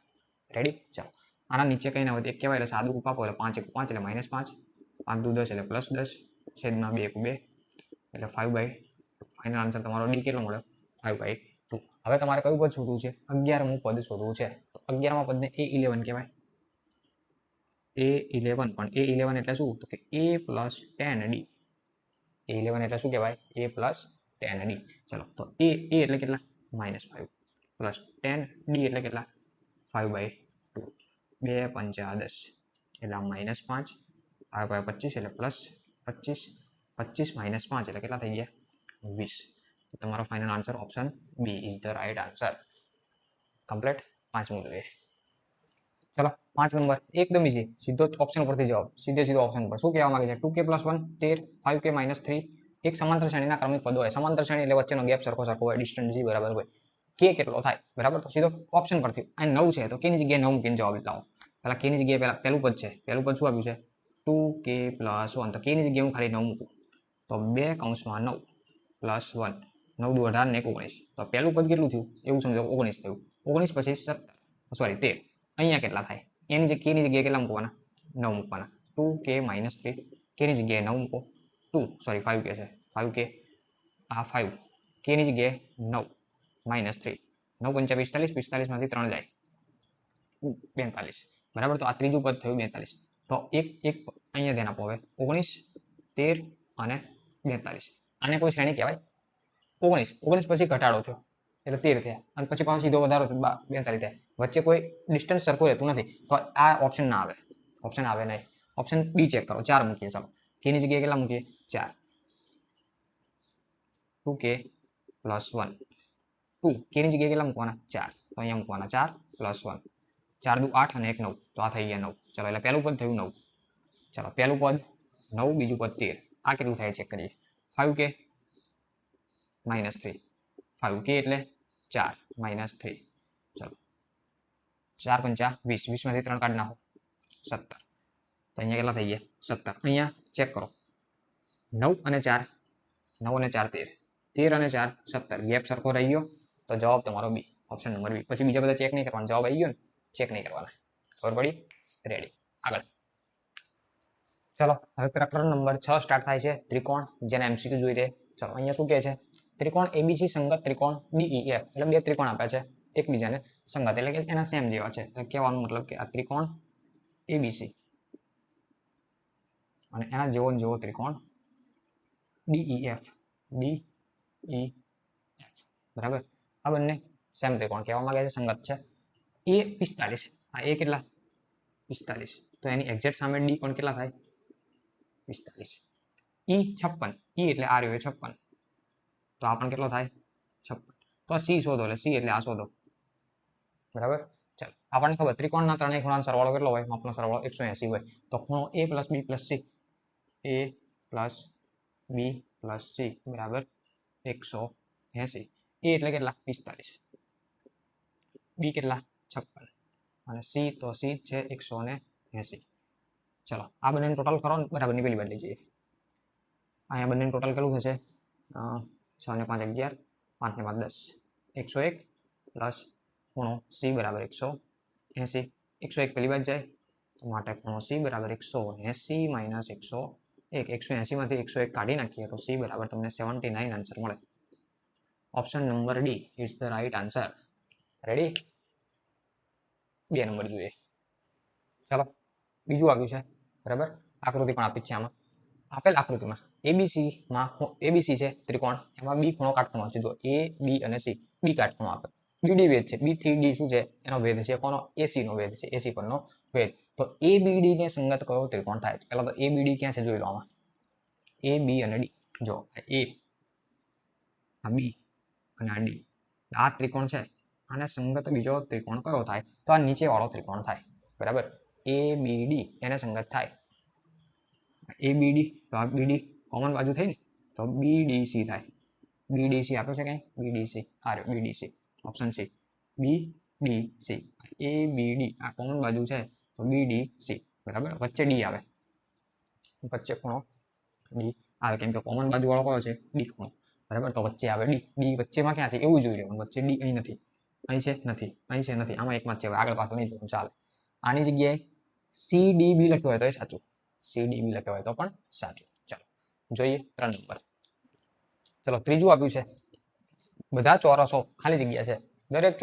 રેડી? ચાલો આના નીચે કઈ ના હોય એક કહેવાય એટલે સાદું રૂપ આપો એટલે 5 × 5 એટલે -5, 5 × 10 એટલે +10, છેદમાં 2 × 2 એટલે 5/2. ફાઇનલ આન્સર તમારો ડી કેટલો મળ્યો? 5/2. હવે તમારે કયું પદ શોધવું છે? 11મું પદ શોધવું છે. તો 11મા પદને a11 કહેવાય. a11, પણ a11 એટલે શું? તો કે a + 10d. a11 એટલે શું કહેવાય? a + 10d. ચલો તો a એટલે કેટલા? -5 + 10d એટલે કેટલા? 5/2. 2 × 5 = 10 એટલે -5, આવે 25 એટલે +25, 25 - 5 એટલે કેટલા થઈ ગયા? 20. તો તમારો final answer option B is the right answer. Complete. 5મું જોઈએ. ચલો 5 નંબર એકદમ ઈઝી, સીધો ઓપ્શન પરથી જવાબ, સીધો ઓપ્શન પર. શું કહેવા માંગે છે? 2k + 1 13, 5k - 3. એક સમાંતર શ્રેણીના ક્રમિક પદો હોય. સમાંતર શ્રેણી એટલે વચ્ચેનો ગેપ સરખો હોય, ડિસ્ટન્સ g બરાબર હોય. k કેટલો થાય? બરાબર? તો સીધો ઓપ્શન પરથી આ 9 છે, તો k ની જગ્યાએ 9 મૂકીને જવાબ લાવો. પહેલા k ની જગ્યાએ પહેલું પદ છે. પહેલું પદ શું આપ્યું છે? 2k + 1. તો k ની જગ્યાએ હું ખાલી 9 મૂકું, તો 2 / 9 + 1, 9 × 2 = 18 ને 19. તો પહેલું પદ કેટલું થયું? એવું સમજો 19 થયું. 19 પછી 17, સોરી 13. અહીંયા કેટલા થાય? એની જગ્યાએ k ની જગ્યાએ કેટલા મૂકવાના? 9 મૂકવાના. 2k - 3, k ની જગ્યાએ 9 મૂકો. 5k છે, 5k, આ 5, k ની જગ્યાએ 9 - 3, 9 × 5 = 45, 45 માંથી 3 જાય 42. બરાબર? તો આ ત્રીજું પદ થયું 42. તો એક અહીંયા ધ્યાન આપો. હવે 19, 13 અને 42, આને કોઈ શ્રેણી કહેવાય? 19 પછી ઘટાડો થયો એટલે 13 થયા, અને પછી પાછો સીધો વધારો થયો 42 થયા. વચ્ચે કોઈ ડિસ્ટન્સ સરખું રહેતું નથી, તો આ ઓપ્શન ના આવે. ઓપ્શન આવે નહીં. ઓપ્શન બી ચેક કરો. 4 મૂકીએ. ચાલો k ની જગ્યાએ કેટલા મૂકીએ? 4. 2k + 1, 2 k ની જગ્યાએ કેટલા મૂકવાના? 4. તો અહીંયા મૂકવાના 4 + 1, 4 × 2 = 8 અને 1 = 9. તો આ થઈ ગયા 9. ચલો એટલે પહેલું પદ થયું 9. ચલો પહેલું પદ 9, બીજું પદ 13. આ કેટલું થાય ચેક કરીએ. 5k - 3, 5k એટલે 4 - 3. ચલો 4 × 5 = 20, 20 માંથી 3 કાઢી નાખો 17. તો અહીંયા કેટલા થઈ ગયા? 17. અહીંયા ચેક કરો. 9 અને 4, 9 અને 4 13, 13 અને 4 17. ગેપ સરખો રહી ગયો, તો જવાબ તમારો બી, ઓપ્શન નંબર બી. પછી બીજા બધા ચેક નહીં કરવાના, જવાબ આવી ગયો ને, ચેક નહીં કરવાના. ખબર પડી? રેડી. આગળ. ચલો હવે પ્રકરણ નંબર 6 સ્ટાર્ટ થાય છે. ત્રિકોણ, જેને એમસીક્યુ જોઈ લે. ચલો અહીંયા શું કહે છે? ત્રિકોણ એબીસી સંગત ત્રિકોણ ડીઈએફ, એટલે બે ત્રિકોણ આપ્યા છે એકબીજાને સંગત, એટલે કે એના સેમ જેવા છે. એટલે કહેવાનો મતલબ કે આ ત્રિકોણ એબીસી અને એના જેવો ત્રિકોણ ડીઈએફ, બરાબર? આ બંને સેમ ત્રિકોણ કહેવા માંગે છે, સંગત છે. એ 45, આ એ કેટલા? 45. તો એની એક્ઝેક્ટ સામે ડી પણ કેટલા થાય? 45. ઈ 56, ઈ એટલે આ રહ્યો 56, તો આ પણ કેટલો થાય? 56. તો સી શોધો, એટલે સી એટલે આ શોધો. બરાબર? ચાલો આપણને ખબર ત્રિકોણના ત્રણેય ખૂણાનો સરવાળો કેટલો હોય? માપનો સરવાળો 180 હોય. તો ખૂણો a + b + c, a + b + c બરાબર 180. a એટલે કેટલા? 45. b કેટલા? 56. અને c તો c છે 180. ચલો આ બંનેનું ટોટલ કરો ને, બરાબરની પેલી બાજુ લઈ જઈએ. અહીંયા બંનેનું ટોટલ કેટલું થશે? 6 ને 5 11, 5 ને 5 10, 101 પ્લસ ખૂણો c બરાબર 180. 101 પેલી બાજુ જાય, તો માટે ખૂણો c બરાબર 180 - 101. 180 માંથી 101 કાઢી નાખીએ તો c બરાબર તમને 79 આન્સર મળે. Option number D is the right answer. Ready? 2 number જોઈએ. ચાલો બીજું આવ્યું છે, બરાબર? આકૃતિ પણ આપી છે આમાં. આપેલ આકૃતિમાં એબીસી છે ત્રિકોણ, એમાં બી ખૂણો કાટખૂણો છે. જો એ બી અને સી, બી કાટખૂણો આપે. બીડી વેધ છે, બી થી ડી શું છે એનો વેધ છે કોનો એસી નો વેધ છે, એસી પરનો વેધ. તો એ બીડી ને સંગત કયો ત્રિકોણ થાય? પહેલા તો એ બીડી ક્યાં છે જોઈ લો આમાં, એ બી અને ડી. જો એ આ બી અને આ ડી, આ ત્રિકોણ છે આને સંગત બીજો ત્રિકોણ કયો થાય? તો આ નીચે વાળો ત્રિકોણ થાય, બરાબર. એ બી ડી એને સંગત થાય એ બી ડી, તો આ બીડી કોમન બાજુ થઈ ને, તો બીડીસી થાય. બીડીસી આપ્યો છે કઈ? બીડીસી આ રહ્યો બીડીસી, ઓપ્શન સી બીડીસી. એ બીડી આ કોમન બાજુ છે તો બીડીસી, બરાબર. વચ્ચે ડી આવે, વચ્ચે ખૂણો ડી આવે, કેમ કે કોમન બાજુ વાળો કયો છે? ડી ખૂણો, બરાબર. તો વચ્ચે આવે ડી. ડી વચ્ચેમાં ક્યાં છે એવું જોઈ લેવાનું. વચ્ચે ડી અહીં નથી, અહીં છે નથી, અહીં છે નથી, આમાં એકમાં જ છે, આગળ પાછળ નહીં જોવાનું, ચાલે. આની જગ્યાએ સી ડી બી લખ્યું હોય તો એ સાચું, સી ડી બી લખ્યું હોય તો પણ સાચું. ચાલો જોઈએ 3 નંબર. ચલો ત્રીજું આપ્યું છે, બધા ચોરસો ખાલી જગ્યા છે. દરેક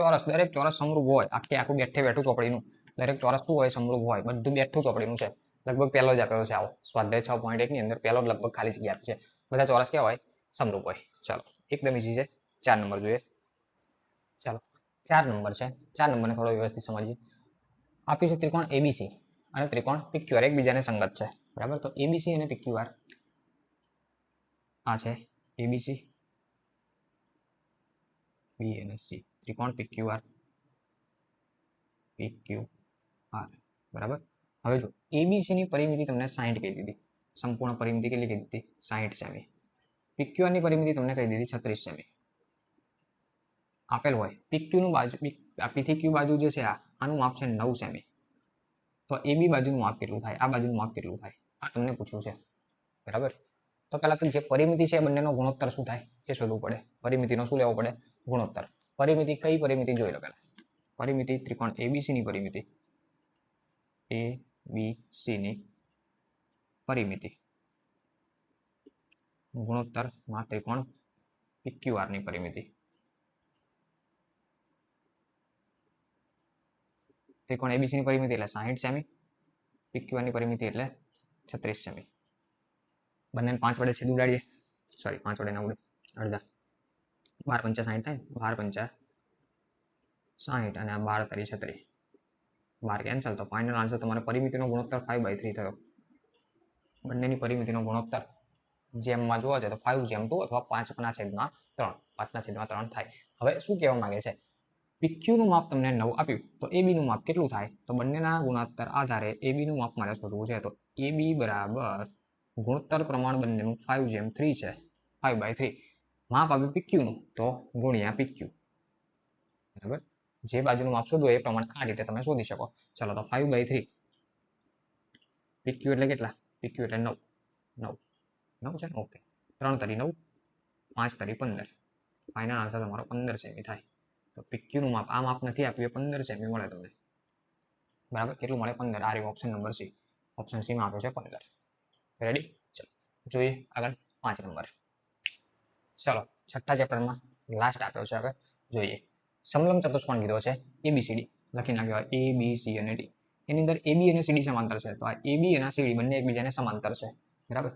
ચોરસ સમરૂપ હોય, આખું બેઠે બેઠું ચોપડીનું દરેક ચોરસ શું હોય? સમરૂપ હોય, બધું બેઠું ચોપડીનું છે. લગભગ પહેલો જ આપેલો છે આવો સ્વાધ્યાય 6.1 ની અંદર પહેલો લગભગ ખાલી જગ્યા આપી છે. બધા ચોરસ કેવા હોય? સમરૂપ હોય. ચાલો એકદમ ઈઝી છે. 4 નંબર જોઈએ. ચાલો 4 નંબર છે. 4 નંબરને થોડો વ્યવસ્થિત સમજીએ. આપ્યું છે ત્રિકોણ એબીસી અને ત્રિકોણ પીક્યુઆર એકબીજાને સંગત છે, બરાબર. તો એબીસી અને પીક્યુઆર આ છે એબીસી, બી અને સી, ત્રિકોણ પીક્યુઆર પીક્યુઆર, બરાબર. હવે જો એબીસી ની પરિમિતિ તમને 60 કહી દીધી, સંપૂર્ણ પરિમિતિ કેટલી કહી દીધી? 60 સેમી. પીક્યુઆર ની પરિમિતિ તમને કહી દીધી 36 સેમી. આપેલ હોય પીક્યુ નું બાજુ, પીથી ક્યુ બાજુ જે છે આનું માપ છે 9 સેમી. તો એબી બાજુનું માપ કેટલું થાય? આ બાજુનું માપ કેટલું થાય? આ તમને પૂછ્યું છે, બરાબર. તો પહેલા તો જે પરિમિતિ છે બંનેનો ગુણોત્તર શું થાય એ શોધવું પડે. પરિમિતિનો શું લેવો પડે? ગુણોત્તર. પરિમિતિ કઈ પરિમિતિ જોઈ લો પહેલા. પરિમિતિ ત્રિકોણ એબીસી ની પરિમિતિ, એબીસી ની પરિમિતિ ગુણોત્તર માં ત્રિકોણ પીક્યુઆર ની પરિમિતિ. ત્રિકોણ એબીસી ની પરિમિતિ એટલે 60 સેમી, પીક્યુઆર ની પરિમિતિ એટલે 36 સેમી. બંને 5 વડે છેદ ઉડાડીએ, સોરી 5 વડે ના ઉડે, અડધા. 12 × 5 = 60 થાય, 12 × 5 = 60 અને આ 12 તરી 36, 12 કેન્સલ. તો ફાઇનલ આન્સર તમારે પરિમિતિનો ગુણોત્તર 5/3 થયો. બંનેની પરિમિતિનો ગુણોત્તર જેમમાં જોવા જાય તો 5/2 અથવા 5/3, 5/3 થાય. હવે શું કહેવા માંગે છે? પીક્યુ નું માપ તમને 9 આપ્યું, તો એબી નું માપ કેટલું થાય? તો બંનેના ગુણોત્તર આધારે એબી નું માપ મારે શોધવું છે. તો એબી બરાબર ગુણોત્તર પ્રમાણ બંનેનું 5/3 છે, 5/3. માપ આપ્યું પીક્યુ નું તો ગુણ્યા પીક્યુ, બરાબર. જે બાજુનું માપ શોધવું એ પ્રમાણે આ રીતે તમે શોધી શકો. ચલો તો 5/3 પીક્યુ એટલે કેટલા? પીક્યુ એટલે 9, 9 છે ને, ઓકે. 3 તરી 9, 5 તરી 15, ફાઇનલ આન્સર તમારો 15 સેમી થાય. તો પીક્યુ નું માપ, આ માપ નથી આપ્યું એ 15 સેમી મળે તમને, બરાબર. કેટલું મળે? 15. આ રહ્યું option number C. Option C માં આપ્યો છે 15. રેડી? ચલો જોઈએ આગળ 5 નંબર. ચલો છઠ્ઠા ચેપ્ટરમાં લાસ્ટ આપ્યો છે, હવે જોઈએ. સમલંબ ચતુષ્કોણ કીધો છે એબીસીડી, લખી નાખ્યો એ બી સી અને ડી. એની અંદર એબી અને સીડી સમાંતર છે. તો આ એબી અને સીડી બંને એકબીજાને સમાંતર છે, બરાબર.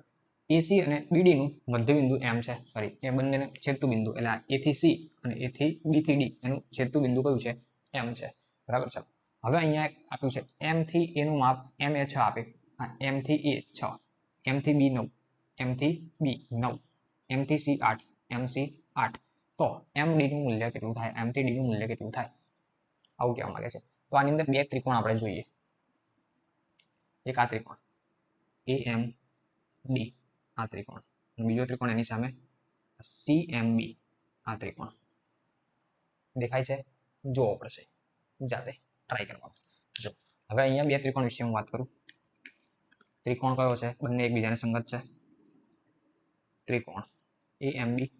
એસી અને બીડી નું મધ્યબિંદુ એમ છે, સોરી એ બંનેને છેદતું બિંદુ એટલે એ થી સી અને એ થી બી થી ડી એનું છેદતું બિંદુ કયું છે? એમ છે, બરાબર. છે. હવે અહીંયા આપ્યું છે એમ થી એ નું માપ, એમ એ 6 આપે, એમ થી એ 6, એમ થી બી 9, એમ થી બી 9, એમ થી સી 8, એમ સી 8. તો એમ ડી નું મૂલ્ય કેટલું થાય? એમ થી ડી નું મૂલ્ય કેટલું થાય? આવું કહેવા માંગે છે. તો આની અંદર બે ત્રિકોણ આપણે જોઈએ. એક આ ત્રિકોણ એ એમ ડી, આ ત્રિકોણ, બીજો ત્રિકોણ એની સામે સી એમ બી, આ ત્રિકોણ દેખાય છે? જોવો પડશે જાતે, ટ્રાય કરવા. જો હવે અહીંયા બે ત્રિકોણ વિશે હું વાત કરું. ત્રિકોણ કયો છે? બંને એકબીજાને સંગત છે. ત્રિકોણ એ એમ બી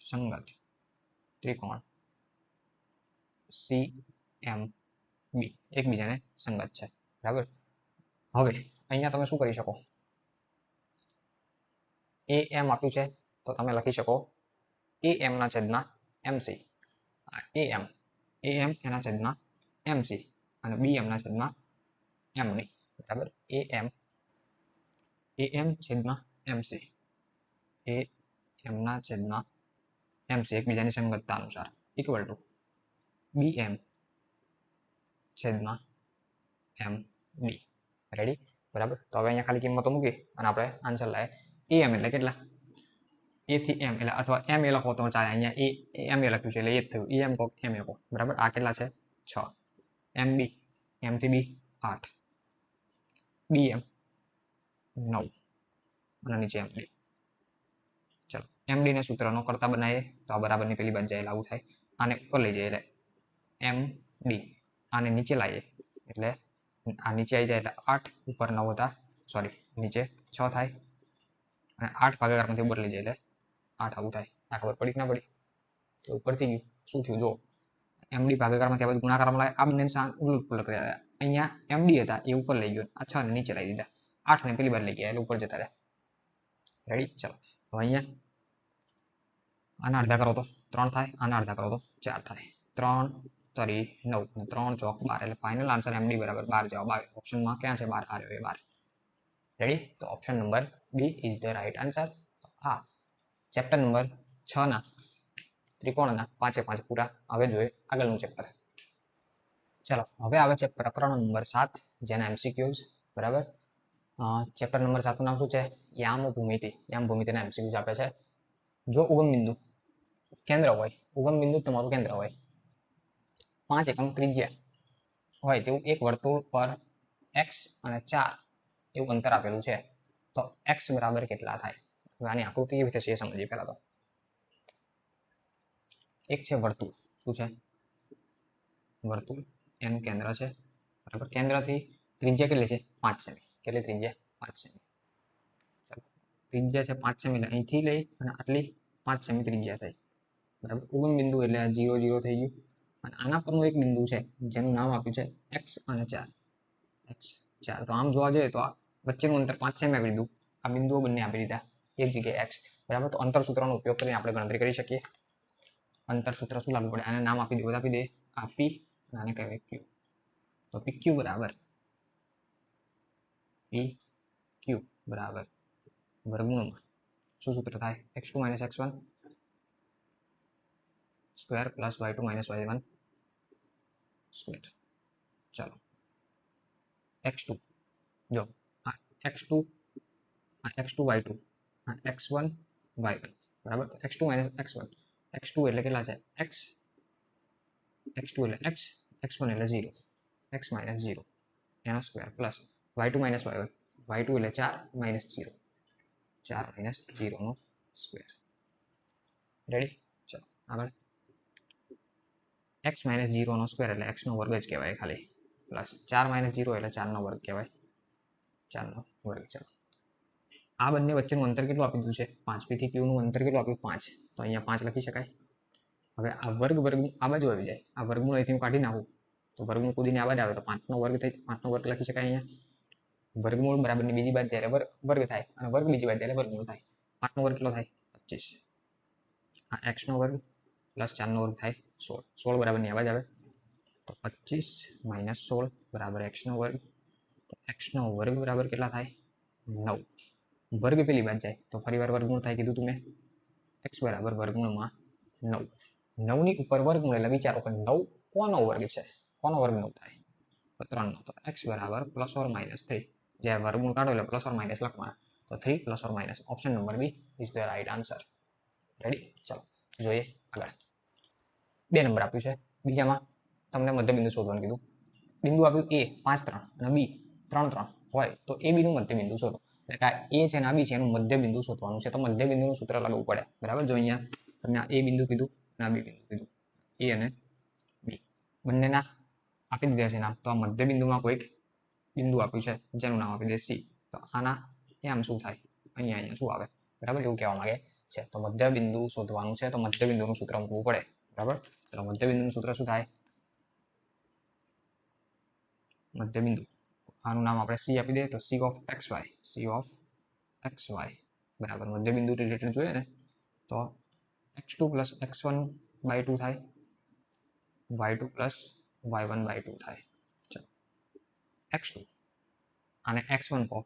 સંગત ત્રિકોણ સી એમ બી એકબીજાને સંગત છે, બરાબર. હવે અહીંયા તમે શું કરી શકો? એ એમ આપ્યું છે તો તમે લખી શકો એ એમ ના છેદમાં એમસી, એ એમ એના છેદમાં એમસી અને બી એમ ના છેદમાં એમડી, બરાબર. એ એમ છેદમાં એમસી, એ એમ ના છેદમાં MC એકબીજાની સંગતતા અનુસાર ઇક્વલ ટુ BM છેદમાં MD. રેડી? બરાબર. તો હવે અહીંયા ખાલી કિંમતો મૂકી અને આપણે આન્સર લાવીએ. AM એટલે કેટલા? A થી M એટલે અથવા M એ લખો તો ચાલે. અહીંયા M એ લખ્યું છે એટલે એ જ થયું. EM કહો M એ કહો. બરાબર. આ કેટલા છે? 6. MB M થી B 8. BM 9 અને નીચે MD. ચલો MD ને સૂત્રનો કરતા બનાવીએ તો આ બરાબરની પેલી બાજુ જાય આવું થાય. આને ઉપર લઈ જઈએ એટલે MD આને નીચે લાવીએ એટલે આ નીચે આવી જાય એટલે 8 ઉપર 9 હતા સોરી નીચે 6 થાય અને 8 ભાગાકારમાંથી ઉપર લઈ જાય એટલે 8 આવું થાય. આ ખબર પડી કે ના પડી? તો ઉપરથી ગયું શું થયું જો MD ભાગાકારમાંથી આ બધું ગુણાકારમાં લાવે આ બંને ઉલટ પુલટ કર્યા. અહીંયા MD હતા એ ઉપર લઈ ગયો આ 6 ને નીચે લાવી દીધા 8 ને પેલી બાર લઈ ગયા એટલે ઉપર જતા રહ્યા. રેડી? ચલો હવે અહીંયા આના અડધા કરો તો 3 થાય આના અડધા કરો તો 4 થાય. 3 તરી 9 અને 3 ચોક 12 એટલે ફાઇનલ આન્સર MD બરાબર 12 જવાબ આવે. ઓપ્શનમાં ક્યાં છે 12 આવ્યો એ 12. રેડી? તો option number B is the right answer. આ ચેપ્ટર નંબર 6 ના ત્રિકોણના 5 પૂરા. હવે જોઈએ આગળનું ચેપ્ટર. ચલો હવે આવે છે પ્રકરણ નંબર 7 જેના MCQs. બરાબર. ચેપ્ટર નંબર 7 નું નામ શું છે? યામ ભૂમિતિ. યામ ભૂમિતિના MCQs આપે છે. જો ઉગમ બિંદુ કેન્દ્ર હોય ઉગમ બિંદુ તમારું કેન્દ્ર હોય 5 એકમ ત્રિજ્યા હોય તેવું એક વર્તુળ પર x અને 4 એવું અંતર આપેલું છે તો x બરાબર કેટલા થાય? આની આકૃતિ કેવી થશે એ સમજીએ પહેલા તો. એક છે વર્તુળ. શું છે? વર્તુળ એનું કેન્દ્ર છે. બરાબર. કેન્દ્રથી ત્રિજ્યા કેટલી છે? 5 સેમી. કેટલી ત્રિજ્યા? 5 સેમી. ચાલો ત્રિજ્યા છે 5 સેમી એટલે અહીંથી લઈ અને આટલી 5 સેમી ત્રિજ્યા થઈ. બરાબર. ઉગમ બિંદુ એટલે આ 0 0 થઈ ગયું અને આના પરનું એક બિંદુ છે જેનું નામ આપ્યું છે x અને 4. x 4 તો આમ જોવા જઈએ તો આ વચ્ચેનું અંતર 5 સેમી આપી દીધું. આ બિંદુઓ બંને આપી દીધા એક જગ્યાએ x. બરાબર. તો અંતર સૂત્રનો ઉપયોગ કરીને આપણે ગણતરી કરી શકીએ. અંતર સૂત્ર શું લાગુ પડે? આને નામ આપી દે. આપી દે આ p અને આને કહેવાય q. તો pq બરાબર pq બરાબર વર્ગમૂળમાં શું સૂત્ર થાય? x2 - x1 square plus y2 - y1 square. ચાલો x2 જો આ x2 આ x2 y2 આ x1 y1 બરાબર. x2 - x1 x2 એટલે કેટલા છે? x x2 એટલે x x1 એટલે 0 x - 0 એનો square plus y2 - y1 y2 એટલે 4 - 0 4 - 0 નો સ્ક્વેર. રેડી? ચલો આગળ x - 0 નો સ્ક્વેર એટલે x નો વર્ગ જ કહેવાય ખાલી પ્લસ 4 - 0 એટલે 4 નો વર્ગ કહેવાય 4 નો વર્ગ. ચાલો આ બંને વચ્ચેનું અંતર કેટલું આપી દીધું છે? 5 p થી q નું અંતર કેટલું આપ્યું? 5. તો અહીંયા 5 લખી શકાય. હવે આ વર્ગ આ બાજુ આવી જાય. આ વર્ગમૂળ અહીંથી હું કાઢી નાખું તો વર્ગમૂળ કૂદીને આ બાજુ આવે તો 5 નો વર્ગ થઈ 5 નો વર્ગ લખી શકાય. અહીંયા વર્ગમૂળ બરાબરની બીજી બાજુ જ્યારે વર્ગ થાય અને વર્ગ બીજી બાજુ ત્યારે વર્ગમૂળ થાય. 5 નો વર્ગ કેટલો થાય? 25. આ x નો વર્ગ પ્લસ 4 નો વર્ગ થાય 16. 16 બરાબરની આ બાજુ આવે તો 25 - 16 બરાબર x નો વર્ગ. તો x નો વર્ગ બરાબર કેટલા થાય? 9. વર્ગ પેલી બાજુ જાય તો ફરીવાર વર્ગમૂળ થાય કીધું તમે. x બરાબર વર્ગમૂળમાં 9. 9 ની ઉપર વર્ગમૂળ એટલે વિચારો કે 9 કોનો વર્ગ છે? કોનો વર્ગ 9 થાય? તો 3 નો. તો x બરાબર +or -3. જ્યારે વર્ગમૂળ કાઢો એટલે +or - લખવાના. તો 3 +or - option number B is the right answer. Ready? ચલો જોઈએ આગળ. 2 નંબર આપ્યું છે. બીજામાં તમને મધ્યબિંદુ શોધવાનું કીધું. બિંદુ આપ્યું a 5 3 અને b 3 3 હોય તો a b નું મધ્યબિંદુ શોધો. એટલે કે a છે અને આ b છે એનું મધ્યબિંદુ શોધવાનું છે. તો મધ્યબિંદુનું સૂત્ર લાગવું પડે. બરાબર. જો અહીંયા તમને a બિંદુ કીધું અને આ b બિંદુ કીધું. a અને b બંનેના આપી દીધા છે નામ. તો આ મધ્યબિંદુમાં કોઈક બિંદુ આપ્યું છે જેનું નામ આપી દે c. તો આના આમ શું થાય? અહીંયા શું આવે? બરાબર. એવું કહેવા માંગે છે. તો મધ્યબિંદુ શોધવાનું છે તો મધ્યબિંદુનું સૂત્ર મૂકવું પડે. બરાબર. ચલો મધ્યબિંદુનું સૂત્ર શું થાય? મધ્યબિંદુ આનું નામ આપણે c આપી દઈએ તો c of xy બરાબર. મધ્યબિંદુ રિલેટેડ જોઈએ ને તો x2 + x1/2 થાય y2 + y1/2 થાય. ચલો x2 આને x1 કહો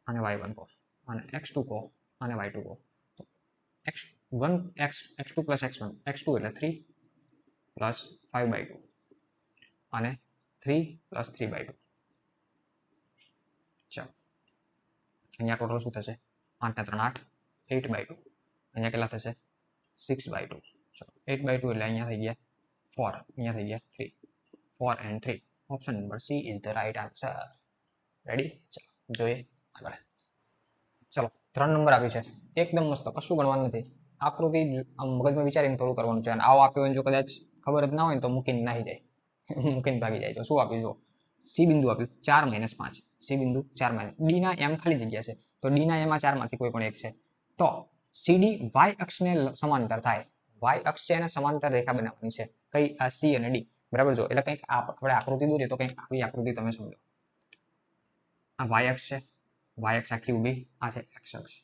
અને y1 કહો અને x2 કહો અને y2 કહો. તો x2 પ્લસ x1, x2 એટલે 3 પ્લસ 5/2 અને 3 પ્લસ 3/2. ચાલો અહીંયા ટોટલ શું થશે? 8 ને 3 8, 8/2. અહીંયા કેટલા થશે? 6/2. ચલો 8/2 એટલે અહીંયા થઈ ગયા 4, અહીંયા થઈ ગયા 3. 4 and 3. Option number she is the right answer. Ready? ચાલો જોઈએ આગળ. ચલો 3 નંબર આપ્યું છે, એકદમ મસ્ત, કશું ગણવાનું નથી. આકૃતિ મગજમાં વિચારીને થોડું કરવાનું છે. અને આવો આપ્યો હોય જો કદાચ ખબર જ ના હોય તો મૂકીને નાહી જાય, મૂકીને ભાગી જાય. તો શું આપ્યું? જો સી બિંદુ આપ્યું 4 - 5. સી બિંદુ 4 - ડી ના એમ ખાલી જગ્યા છે, તો ડી ના એમાં 4 માંથી કોઈ પણ એક છે. તો સીડી વાય અક્ષને સમાંતર થાય. વાય અક્ષ છે એને સમાંતર રેખા બનાવવાની છે. કઈ? આ સી અને ડી. બરાબર? જો એટલે કંઈક આપણે આકૃતિ દોરીએ તો કંઈક આવી આકૃતિ તમે સમજો. આ વાય અક્ષ છે, વાય અક્ષ આખી ઊભી, આ છે એક્સ અક્ષ.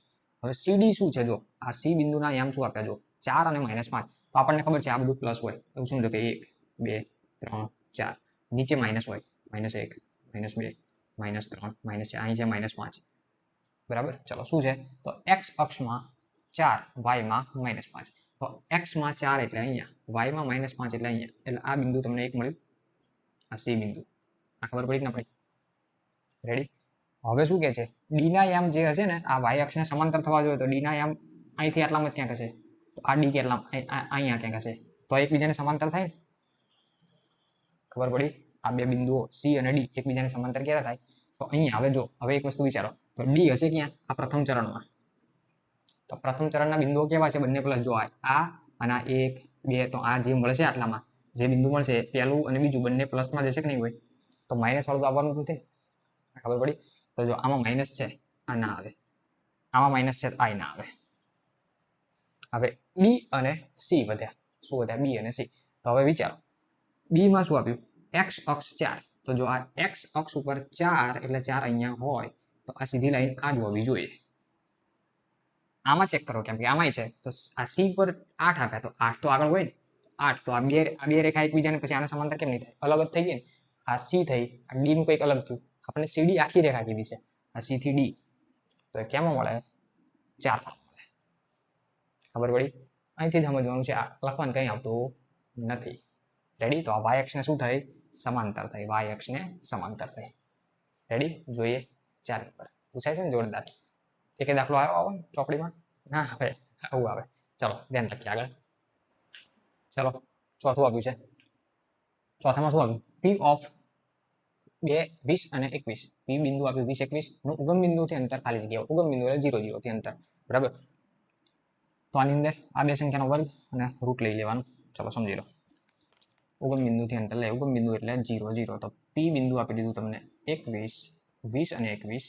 હવે સીડી શું છે? જો આ સી બિંદુના એમ શું આપ્યા? જો 4 અને -5. તો આપણને ખબર છે આ બધું પ્લસ હોય એવું સમજો કે 1 2 3 4. નીચે માઇનસ હોય, -1 -2 -3 -4, અહીં છે -5. બરાબર? ચલો શું છે? તો એક્સ અક્ષમાં 4, વાયમાં -5. તો એક્સમાં 4 એટલે અહીંયા, વાયમાં -5 એટલે અહીંયા. એટલે આ બિંદુ તમને એક મળ્યું, આ સી બિંદુ. આ ખબર પડી કે ના પડી? રેડી? હવે શું કે છે? ડી ના યામ જે હશે ને આ વાય અક્ષને સમાંતર થવા જોઈએ, તો ડી ના યામ અહીંથી આટલામાં જ ક્યાંક હશે. તો આ ડી કેટલા? અહીંયા ક્યાંક હશે. તો એકબીજાને સમાંતર થાય ને? ખબર પડી? આ બે બિંદુઓ સી અને ડી એકબીજાને સમાંતર ક્યારે થાય? તો અહીંયા. હવે જો, હવે એક વસ્તુ વિચારો, તો ડી હશે ક્યાં? આ પ્રથમ ચરણમાં. તો પ્રથમ ચરણના બિંદુઓ કેવા છે? બંને પ્લસ. જો આ અને આ 1 2, તો આ જે મળશે આટલામાં જે બિંદુ મળશે પહેલું અને બીજું બંને પ્લસમાં જશે કે નહીં હોય? તો માઇનસ વાળું તો આવવાનું નથી. ખબર પડી? તો જો આમાં માઇનસ છે, આ ના આવે. આમાં માઇનસ છે, આ ના આવે. હવે બી અને સી વધ્યા. શું વધ્યા? બી અને સી. તો હવે વિચારો, બી માં શું આપ્યું? એક્સ અક્ષ 4. તો જો આ એક્સ અક્ષ ઉપર 4 એટલે 4 અહીંયા હોય, તો આ સીધી લાઈન આ જ હોવી જોઈએ. આમાં ચેક કરો, કેમ કે આમાંય છે. તો આ સી પર 8 આપ્યા, તો 8 તો આગળ હોય ને. 8 તો આ બે રેખા એકબીજાને પછી આના સમાંતર કેમ નહીં થાય? અલગ જ થઈ ગઈ ને. આ સી થઈ, આ ડી નું કંઈક અલગ થયું. આપણે સીડી આખી રેખા કીધી છે, આ સી થી ડી. તો એ કેમાં મળે? 4 માં મળે. ખબર પડી? અહીંથી જ સમજવાનું છે. આ લખવાનું કંઈ આવતું નથી. રેડી? તો આ વાય અક્ષને શું થઈ? સમાંતર થઈ. વાય અક્ષને સમાંતર થઈ. રેડી? જોઈએ 4 નંબર. પૂછાય છે ને જોરદાર. એક દાખલો આવ્યો આવે ચોપડીમાં? ના હવે આવું આવે. ચલો ધ્યાન રાખીએ આગળ. ચલો ચોથું આપ્યું છે. ચોથામાં શું આપ્યું? પી ઓફ 2 20 અને 21. પી બિંદુ આપ્યું 20 21 નું ઉગમ બિંદુથી અંતર ખાલી જગ્યા. ઉગમ બિંદુ એટલે 0 0 થી અંતર. બરાબર? તો આની અંદર આ બે સંખ્યાનો વર્ગ અને રૂટ લઈ લેવાનું. ચલો સમજી લો. ઉગમ બિંદુથી અંતર લે. ઉગમ બિંદુ એટલે 0 0. તો પી બિંદુ આપી દીધું તમને 21 20 અને 21.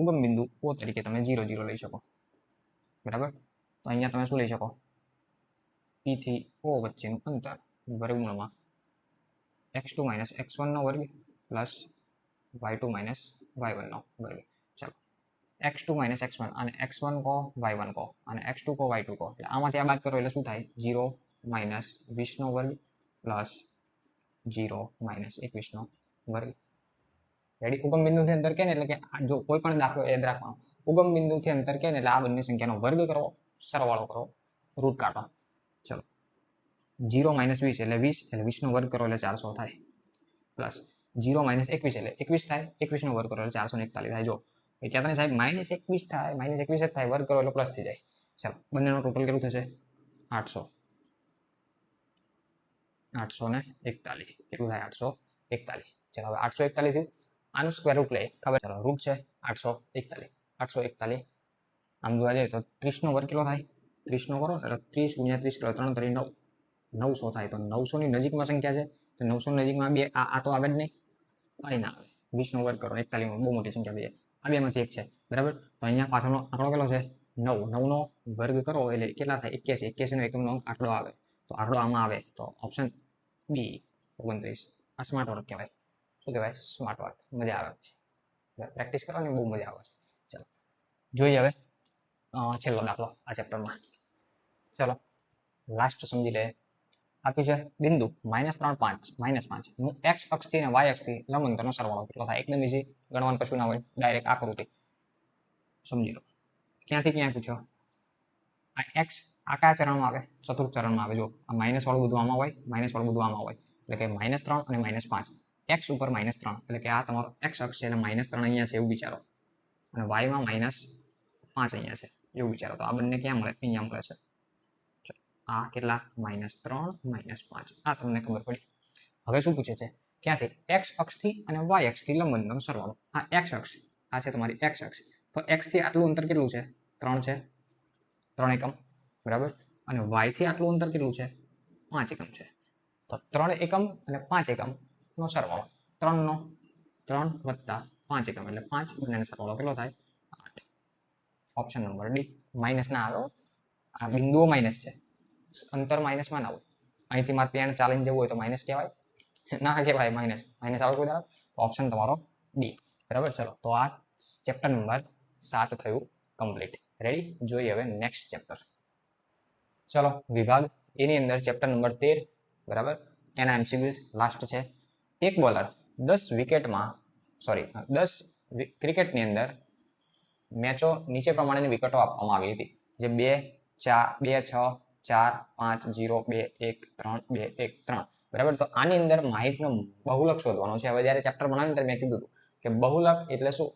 ઉગમ બિંદુ ઓ તરીકે તમે 0 0 લઈ શકો. બરાબર? તો અહીંયા તમે શું લઈ શકો? પી થી ઓ વચ્ચેનું અંતર વર્ગમૂળમાં x2 - x1 નો વર્ગ પ્લસ y2 - y1 નો વર્ગ. ચાલો x2 - x1 અને x1 કહો y1 કહો અને x2 કહો y2 કહો. એટલે આમાંથી આ બાદ કરો એટલે શું થાય? 0 - 20 નો વર્ગ પ્લસ 0 - 21 નો વર્ગ. રેડી? ઉગમ બિંદુથી અંતર કે ને એટલે કે જો કોઈ પણ દાખલો યાદ રાખવાનો, ઉગમ બિંદુથી અંતર કે ને એટલે આ બંને સંખ્યાનો વર્ગ કરો, સરવાળો કરો, રૂટ કાઢો. ચલો 0 - 20 એટલે 20 એટલે 20 નો વર્ગ કરો એટલે 400 થાય. પ્લસ 0 - 21 એટલે 21 થાય. 21 નો વર્ગ કરો એટલે 441 થાય. જો એ કહેતા ને સાહેબ -21 થાય, -21 જ થાય, વર્ગ કરો એટલે પ્લસ થઈ જાય. ચાલો બંનેનો ટોટલ કેટલું થશે? 800. 841. કેટલું થાય? 841. ચાલો હવે 841 થયું. આનું સ્ક્વેર રૂટ લે. ખબર? ચાલો રૂટ છે 841. 841 આમ જોવા જઈએ તો 30 નો વર્ગ કેટલો થાય? 30 નો કરો એટલે 30 × 30 કરો 3 × 9 900 થાય. તો 900 ની નજીકમાં સંખ્યા છે, તો 900 ની નજીકમાં બે આ તો આવે જ નહીં, અહીં ના આવે. 20 નો વર્ગ કરો 41 બહુ મોટી સંખ્યા થઈ જાય. આ બેમાંથી એક છે. બરાબર? તો અહીંયા પાછળનો આંકડો કેટલો છે? 9. 9 નો વર્ગ કરો એટલે કેટલા થાય? 81. 81 નો એકમનો અંક આંકડો આવે. તો આંકડો આમાં આવે તો ઓપ્શન બી 29. આ સ્માર્ટ વર્ક કહેવાય. શું કહેવાય? Smart work. મજા આવે છે. પ્રેક્ટિસ કરવાની બહુ મજા આવે છે. ચાલો જોઈએ હવે છેલ્લો દાખલો આ ચેપ્ટરમાં. ચલો લાસ્ટ સમજી લે. આપ્યું છે બિંદુ -3 5 -5 નું x અક્ષથી અને y અક્ષથી લંબ અંતરનો સરવાળો કેટલો થાય? એકદમ ઈઝી, ગણવાનું કશું ના હોય, ડાયરેક્ટ આકૃતિ સમજી લો. ક્યાંથી ક્યાં પૂછ્યો? આ એક્સ આ કયા ચરણમાં આવે? ચતુર્થ ચરણમાં આવે. જો આ માઇનસ વાળું બધું આમાં હોય, માઇનસ વાળું બધું આમાં હોય, એટલે કે -3 અને -5. એક્સ ઉપર -3 એટલે કે આ તમારો એક્સ અક્ષ છે, એટલે -3 અહીંયા છે એવું વિચારો, અને વાયમાં -5 અહીંયા છે એવું વિચારો. તો આ બંને ક્યાં મળે? અહીંયા મળે છે. આ કેટલા? -3 -5. આ તમને ખબર પડી. હવે શું પૂછે છે? ક્યાંથી? એક્સ અક્ષથી અને વાય અક્ષથી લંબનનો સરવાળો. આ એક્સ અક્ષ, આ છે તમારી એક્સ અક્ષ. તો એક્સ થી આટલું અંતર કેટલું છે? 3 છે, 3 એકમ, બરાબર. અને વાય થી આટલું અંતર કેટલું છે? 5 એકમ છે. તો 3 એકમ અને 5 એકમ નો સરવાળો, 3 નો 3 વત્તા 5 એકમ એટલે 5, બંનેનો સરવાળો કેટલો થાય? 8. Option number D. માઇનસ ના આવે, આ બિંદુઓ માઇનસ છે, અંતર માઇનસમાં ના હોય. અહીંથી મારે પેન ચાલીને જવું હોય તો માઇનસ કહેવાય? ના કહેવાય. માઇનસ આવે કોઈ દાડો? તો ઓપ્શન તમારો ડી. બરાબર. ચલો, તો આ ચેપ્ટર નંબર 7 થયું કમ્પ્લીટ. રેડી? જોઈએ હવે નેક્સ્ટ ચેપ્ટર. ચલો, વિભાગ એની અંદર ચેપ્ટર નંબર 13, બરાબર. એના એમસીક્યુઝ લાસ્ટ છે. એક બોલર 10 વિકેટમાં 10 ક્રિકેટની અંદર મેચો નીચે પ્રમાણેની વિકેટો આપવામાં આવી હતી, જે 2, 6, 4, 5, 0, 2, 1, 3, 2, 1, 3. બરાબર. તો આની અંદર માહિતીનો બહુલક શોધવાનો છે. હવે જ્યારે ચેપ્ટર બનાવ્યું ત્યારે મેં કીધું હતું કે બહુલક એટલે શું?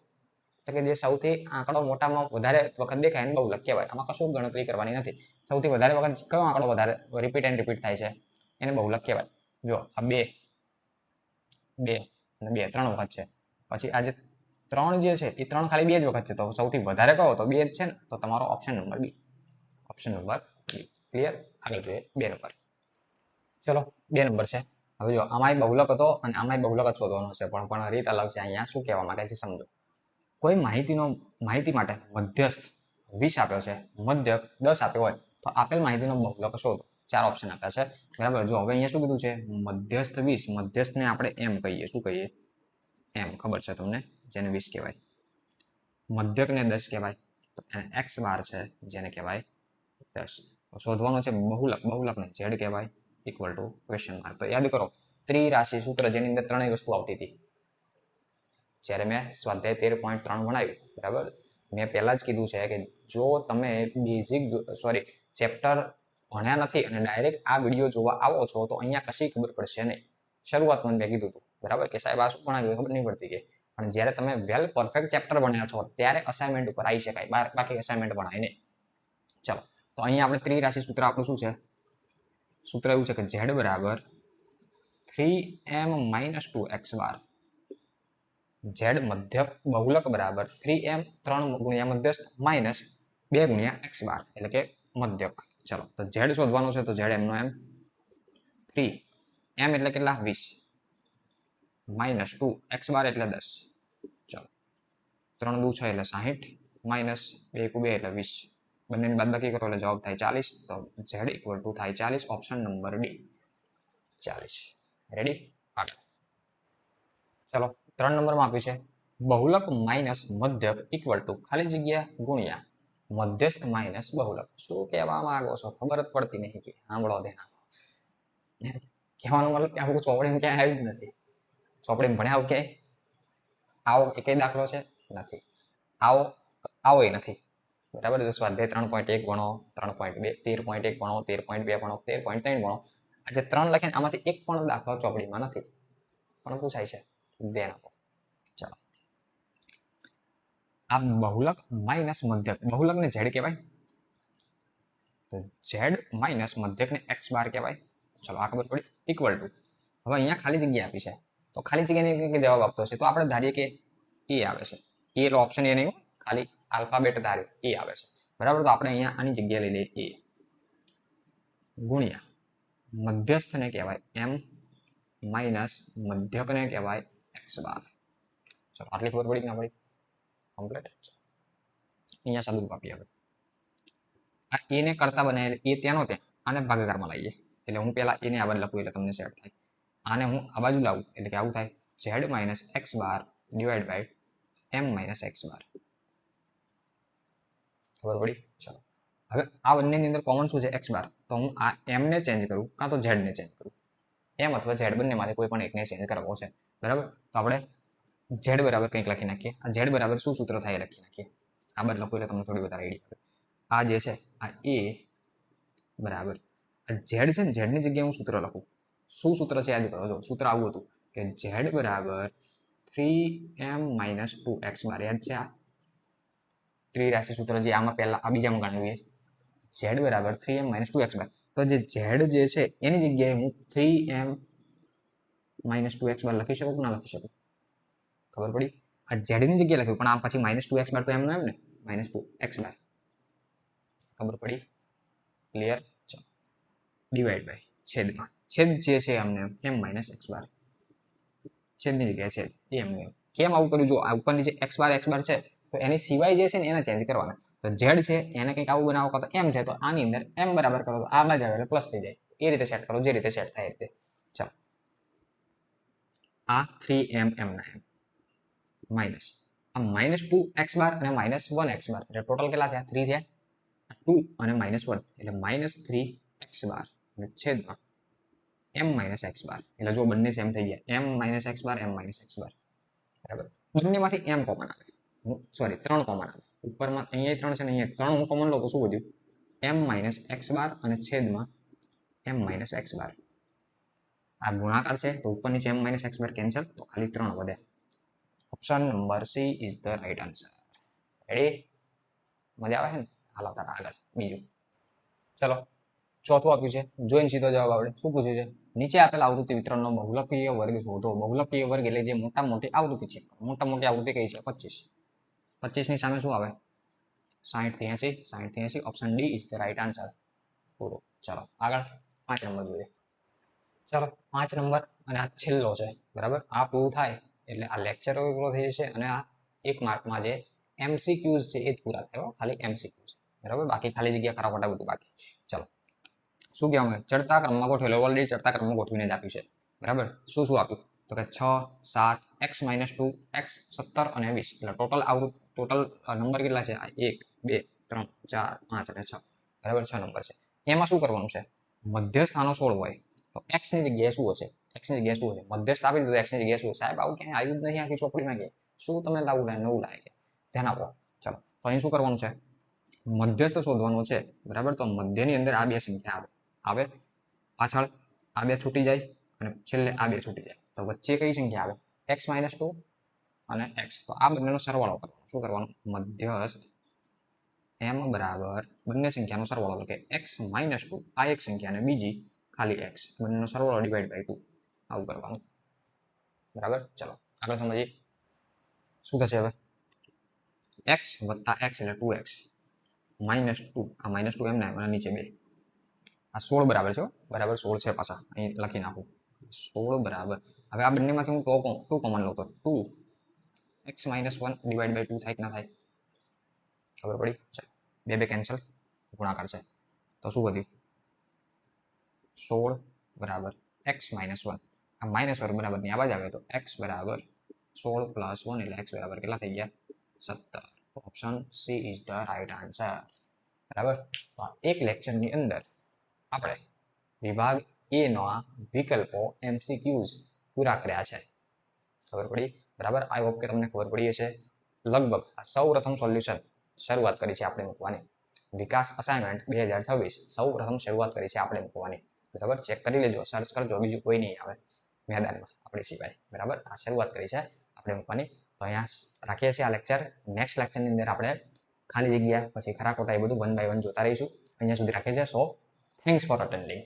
તો કે જે સૌથી આંકડો મોટામાં વધારે વખત દેખાય એને બહુલક કહેવાય. આમાં કશું ગણતરી કરવાની નથી. સૌથી વધારે વખત કયો આંકડો વધારે રિપીટ થાય છે એને બહુલક કહેવાય. જો આ 2 અને 2 3 વખત છે. પછી આ જે 3 જે છે એ 3 ખાલી 2 જ વખત છે. તો સૌથી વધારે કહો તો 2 જ છે ને. તો તમારો option number B. Option number B. Clear? આગળ જોઈએ 2 નંબર. ચલો, 2 નંબર છે. હવે જો આમાંય બહુલક હતો અને આમાંય બહુલક જ શોધવાનો છે, પણ રીત અલગ છે. અહીંયા શું કહેવા માંગે છે સમજો. કોઈ માહિતી માટે મધ્યસ્થ 20 આપ્યો છે, મધ્યક 10 આપ્યો હોય, તો આપેલ માહિતીનો બહુલક શોધો. 4 ઓપ્શન આપ્યા છે. બરાબર. જો હવે અહીંયા શું કીધું છે? મધ્યસ્થ 20. મધ્યસ્થને આપણે એમ કહીએ. શું કહીએ? એમ. ખબર છે તમને? જેને 20 કહેવાય. મધ્યકને 10 કહેવાય. તો એક્સ બાર છે, જેને કહેવાય 10. શોધવાનો છે બહુલક. બહુલકને ઝેડ કહેવાય, ઇક્વલ ટુ ક્વેશ્ચન માર્ક. તો યાદ કરો, ત્રિરાશિ સૂત્ર જેની અંદર ત્રણેય વસ્તુ આવતી હતી. જ્યારે મેં સ્વાધ્યાય 13.3 ભણાવ્યું, બરાબર, મેં પહેલા જ કીધું છે કે જો તમે ચેપ્ટર ભણ્યા નથી અને ડાયરેક્ટ આ વિડીયો જોવા આવો છો તો અહીંયા કશી ખબર પડશે નહીં. શરૂઆતમાં મેં કીધું હતું, બરાબર, કે સાહેબ આ શું ભણાવ્યું ખબર નહીં પડતી. કે પણ જ્યારે તમે વેલ પરફેક્ટ ચેપ્ટર ભણ્યા છો ત્યારે અસાઇનમેન્ટ ઉપર આવી શકાય, બાકી અસાઇનમેન્ટ ભણાય નહીં. ચલો, તો અહીંયા આપણે ત્રિરાશિ સૂત્ર આપણું શું છે? સૂત્ર એવું છે કે ઝેડ બરાબર 3m - 2x બાર. ઝેડ મધ્યક બહુલક બરાબર 3m 3 ગુણ્યા મધ્યસ્થ માઇનસ 2 ગુણ્યા x બાર, એટલે કે મધ્યક. ચલો, તો ઝેડ શોધવાનું છે. તો ઝેડ એમનો એમ 3m એટલે કેટલા? 20 - 2 x બાર એટલે 10. ચલો, 3 દુ 6 એટલે 60 માઇનસ 2 × 2 એટલે 20. બંનેની બાદબાકી કરો એટલે જવાબ થાય 40. તો ઝેડ ઇક્વલ ટુ થાય 40. Option number D 40. રેડી? આગળ ચલો, 3 નંબરમાં આપ્યું છે બહુલક માઇનસ મધ્યક ઇક્વલ ટુ ખાલી જગ્યા ગુણ્યા મધ્યસ્થ માઇનસ બહુલક. શું કહેવા માંગો છો? ખબર જ પડતી નહીં. કે સાંભળો દેના કહેવાનો મતલબ કે આવું ચોપડીમાં ક્યાંય આવ્યું જ નથી. ચોપડીમાં ભણ્યા કે આવો એકે દાખલો છે? નથી. આવો એ નથી. બરાબર. તો સ્વાધ્યાય 3.1 ભણો, 3.2 13.1 ભણો, 13.2 ભણો, 13.3 ભણો. આ જે 3 લખે આમાંથી એક પણ દાખલો ચોપડીમાં નથી, પણ પૂછાય છે. ધ્યાન આપો. ચાલો, આ બહુલક માઇનસ મધ્યક. બહુલકને ઝેડ કહેવાય, તો ઝેડ માઇનસ મધ્યકને એક્સ બાર કહેવાય. ચલો, આ ખબર પડી. ઇક્વલ ટુ, હવે અહીંયા ખાલી જગ્યા આપી છે, તો ખાલી જગ્યાની જવાબ આપતો છે. તો આપણે ધારીએ કે એ આવે છે. એ એટલે ઓપ્શન એ નહીં, ખાલી આલ્ફાબેટ ધારે એ આવે છે. બરાબર. તો આપણે અહીંયા આની જગ્યા લઈ લઈએ એ ગુણ્યા મધ્યસ્થને કહેવાય એમ માઇનસ મધ્યકને કહેવાય એક્સ બાર. ચલો, આટલી ખબર પડી કે ના પડી? કમ્પ્લીટ. અહીંયા સાદું આપીએ. હવે આ એને કરતા બનાવેલ એ ત્યાંનો ત્યાં, આને ભાગાકારમાં લાવીએ. એટલે હું પહેલા એને આ બાજુ લખું એટલે તમને સેટ થાય. આને હું આ બાજુ લાવું એટલે કે આવું થાય Z minus X bar divide by M minus X bar. ખબર પડી? ચલો, હવે આ બંનેની અંદર કોમન શું છે? X bar. તો હું આ એમને ચેન્જ કરું કાં તો ઝેડને ચેન્જ કરું. એમ અથવા ઝેડ બંનેમાંથી કોઈ પણ એકને ચેન્જ કરવો છે. બરાબર. તો આપણે ઝેડ બરાબર કંઈક લખી નાખીએ. આ ઝેડ બરાબર શું સૂત્ર થાય લખી નાખીએ. આ બાદ લખું એટલે તમને થોડી વધારે આઈડિયા આવે. આ જે છે આ એ બરાબર ઝેડ છે ને ઝેડની જગ્યાએ હું સૂત્ર લખું. શું સૂત્ર છે યાદ કરો. જો સૂત્ર આવું હતું કે ઝેડ બરાબર 3m-2x બાર. યાદ છે આ ત્રિરાશિ સૂત્ર જે આમાં પહેલા આ બીજામાં ગણાવીએ. ઝેડ બરાબર 3m-2x બાર. તો જે ઝેડ જે છે એની જગ્યાએ હું 3m-2x બાર લખી શકું કે ના લખી શકું? ખબર પડી? આ ઝેડની જગ્યાએ લખ્યું પણ આ પછી -2x બાર તો એમનો એમ ને -2x બાર. ખબર પડી? ક્લિયર? ચાલો ડિવાઈડ બાય છેદમાં. છેદ જે છે અમને m-x બાર. છેદની જગ્યાએ છેદ એમ કેમ આવું કર્યું? જો આ ઉપરની જે x બાર છે તો એની સિવાય જે છે ને એને ચેન્જ કરવાના. તો ઝેડ છે એને કંઈક આવું બનાવો તો એમ છે તો આની અંદર એમ બરાબર કરો તો આમાં જ આવે એટલે પ્લસ થઈ જાય. એ રીતે સેટ કરો જે રીતે સેટ થાય એ રીતે. ચાલો આ 3m ના એમ માઇનસ આ -2x બાર અને -1x બાર એટલે ટોટલ કેટલા થયા? 3 થયા. 2 અને -1 એટલે -3x બાર અને છેદમાં m-x બાર. એટલે જો બંને સેમ થઈ ગયા m-x બાર m-x બાર બરાબર. બંનેમાંથી m કોમન આવે, સોરી 3 કોમન આવે. ઉપરમાં અહીંયા 3 છે ને અહીંયા 3 હું કોમન લઉં તો શું વધ્યું? m-x બાર અને છેદમાં m-x બાર. આ ગુણાકાર છે તો ઉપર નીચે m-x બાર કેન્સલ તો ખાલી 3 વધે. Option number C is the right answer. Ready? મજા આવે છે ને? હાલો તાર આગળ બીજું. ચલો ચોથું આપ્યું છે જોઈને સીધો જવાબ આવડે. શું પૂછ્યું છે? નીચે આપેલ આવૃત્તિ વિતરણનો બહુલકીય વર્ગ શોધો. બહુલકીય વર્ગ એટલે જે મોટા મોટી આવૃત્તિ છે. મોટા મોટી આવૃત્તિ કઈ છે? 25. 25 ની સામે શું આવે? 60 થી 80. 60 થી 80. Option D is the right answer. પૂરો. ચલો આગળ 5 નંબર જોઈએ. ચલો 5 નંબર અને આ છેલ્લો છે બરાબર. આ પૂરું થાય એટલે આ લેક્ચર પૂરો થઈ જશે અને આ 1 માર્કમાં જે MCQs છે એ જ પૂરા થાય. ખાલી MCQs બરાબર. બાકી ખાલી જગ્યા ખરા ખોટા બધું બાકી. ચલો શું કહેવાય? ચડતા ક્રમમાં ગોઠવેલો. ઓલરેડી ચડતા ક્રમમાં ગોઠવીને જ આપ્યું છે બરાબર. શું શું આપ્યું? તો કે 6, 7, x-2, x, 17 અને 20. એટલે ટોટલ નંબર કેટલા છે? 1, 2, 3, 4, 5 અને 6 બરાબર. 6 નંબર છે. એમાં શું કરવાનું છે? મધ્યસ્થાનો 16 હોય તો x ની જગ્યાએ શું હશે? x ની જગ્યાએ શું હશે? મધ્યસ્થ આપી દીધું x ની જગ્યાએ શું? સાહેબ આવું ક્યાંય આવ્યું જ નહીં આખી ચોપડીમાં. કે શું તમે લાવું લાગે નવું લાગે? ધ્યાન આપો. ચલો તો અહીં શું કરવાનું છે? મધ્યસ્થ શોધવાનું છે બરાબર. તો મધ્યની અંદર આ બે સંખ્યા આવે, પાછળ આ બે છૂટી જાય અને છેલ્લે આ બે છૂટી જાય. તો વચ્ચે કઈ સંખ્યા આવે? x-2 અને x. તો આ બંનેનો સરવાળો કરવાનો. શું કરવાનું? મધ્યસ્થ m બરાબર બંને સંખ્યાનો સરવાળો એટલે કે x-2 આ એક સંખ્યા અને બીજી ખાલી x. બંનેનો સરવાળો ડિવાઈડ બાય 2 આવું કરવાનું બરાબર. ચલો આગળ સમજીએ શું થશે હવે? x વત્તા x એટલે 2x -2 આ -2 એમ ના અને નીચે 2 આ 16 બરાબર છે બરાબર. 16 છે પાછા અહીં લખી નાખું 16 બરાબર. હવે આ બંનેમાંથી હું 2 કોમન લઉં તો 2x-1 ડિવાઈડ બાય 2 થાય કે ના થાય? ખબર પડી? ચાલો 2 કેન્સલ ગુણાકાર છે તો શું વધ્યું? 16 બરાબર x-1 આ -1 બરાબર ની આ બાજુ આવે તો x બરાબર 16 + 1 એટલે x બરાબર કેટલા થઈ ગયા? 17. Option she is the right answer બરાબર. તો એક લેક્ચરની અંદર આપણે વિભાગ એ ના વિકલ્પો MCQs પૂરા કર્યા છે. ખબર પડી બરાબર. આઈ હોપ કે તમને ખબર પડી હશે. લગભગ આ સૌ પ્રથમ સોલ્યુશન શરૂઆત કરી છે આપણે મૂકવાની. વિકાસ અસાઇનમેન્ટ 2026 સૌ પ્રથમ શરૂઆત કરી છે આપણે મૂકવાની બરાબર. ચેક કરી લેજો, સર્ચ કરજો, બીજું કોઈ નહીં આવે મેદાનમાં આપણી સિવાય બરાબર. આ શરૂઆત કરી છે આપણે મૂકવાની. તો અહીંયા રાખીએ છીએ આ લેક્ચર. નેક્સ્ટ લેક્ચરની અંદર આપણે ખાલી જગ્યા પછી ખરા ખોટા એ બધું 1 by 1 જોતા રહીશું. અહીંયા સુધી રાખીએ છીએ. સો થેન્ક્સ ફોર અટેન્ડિંગ.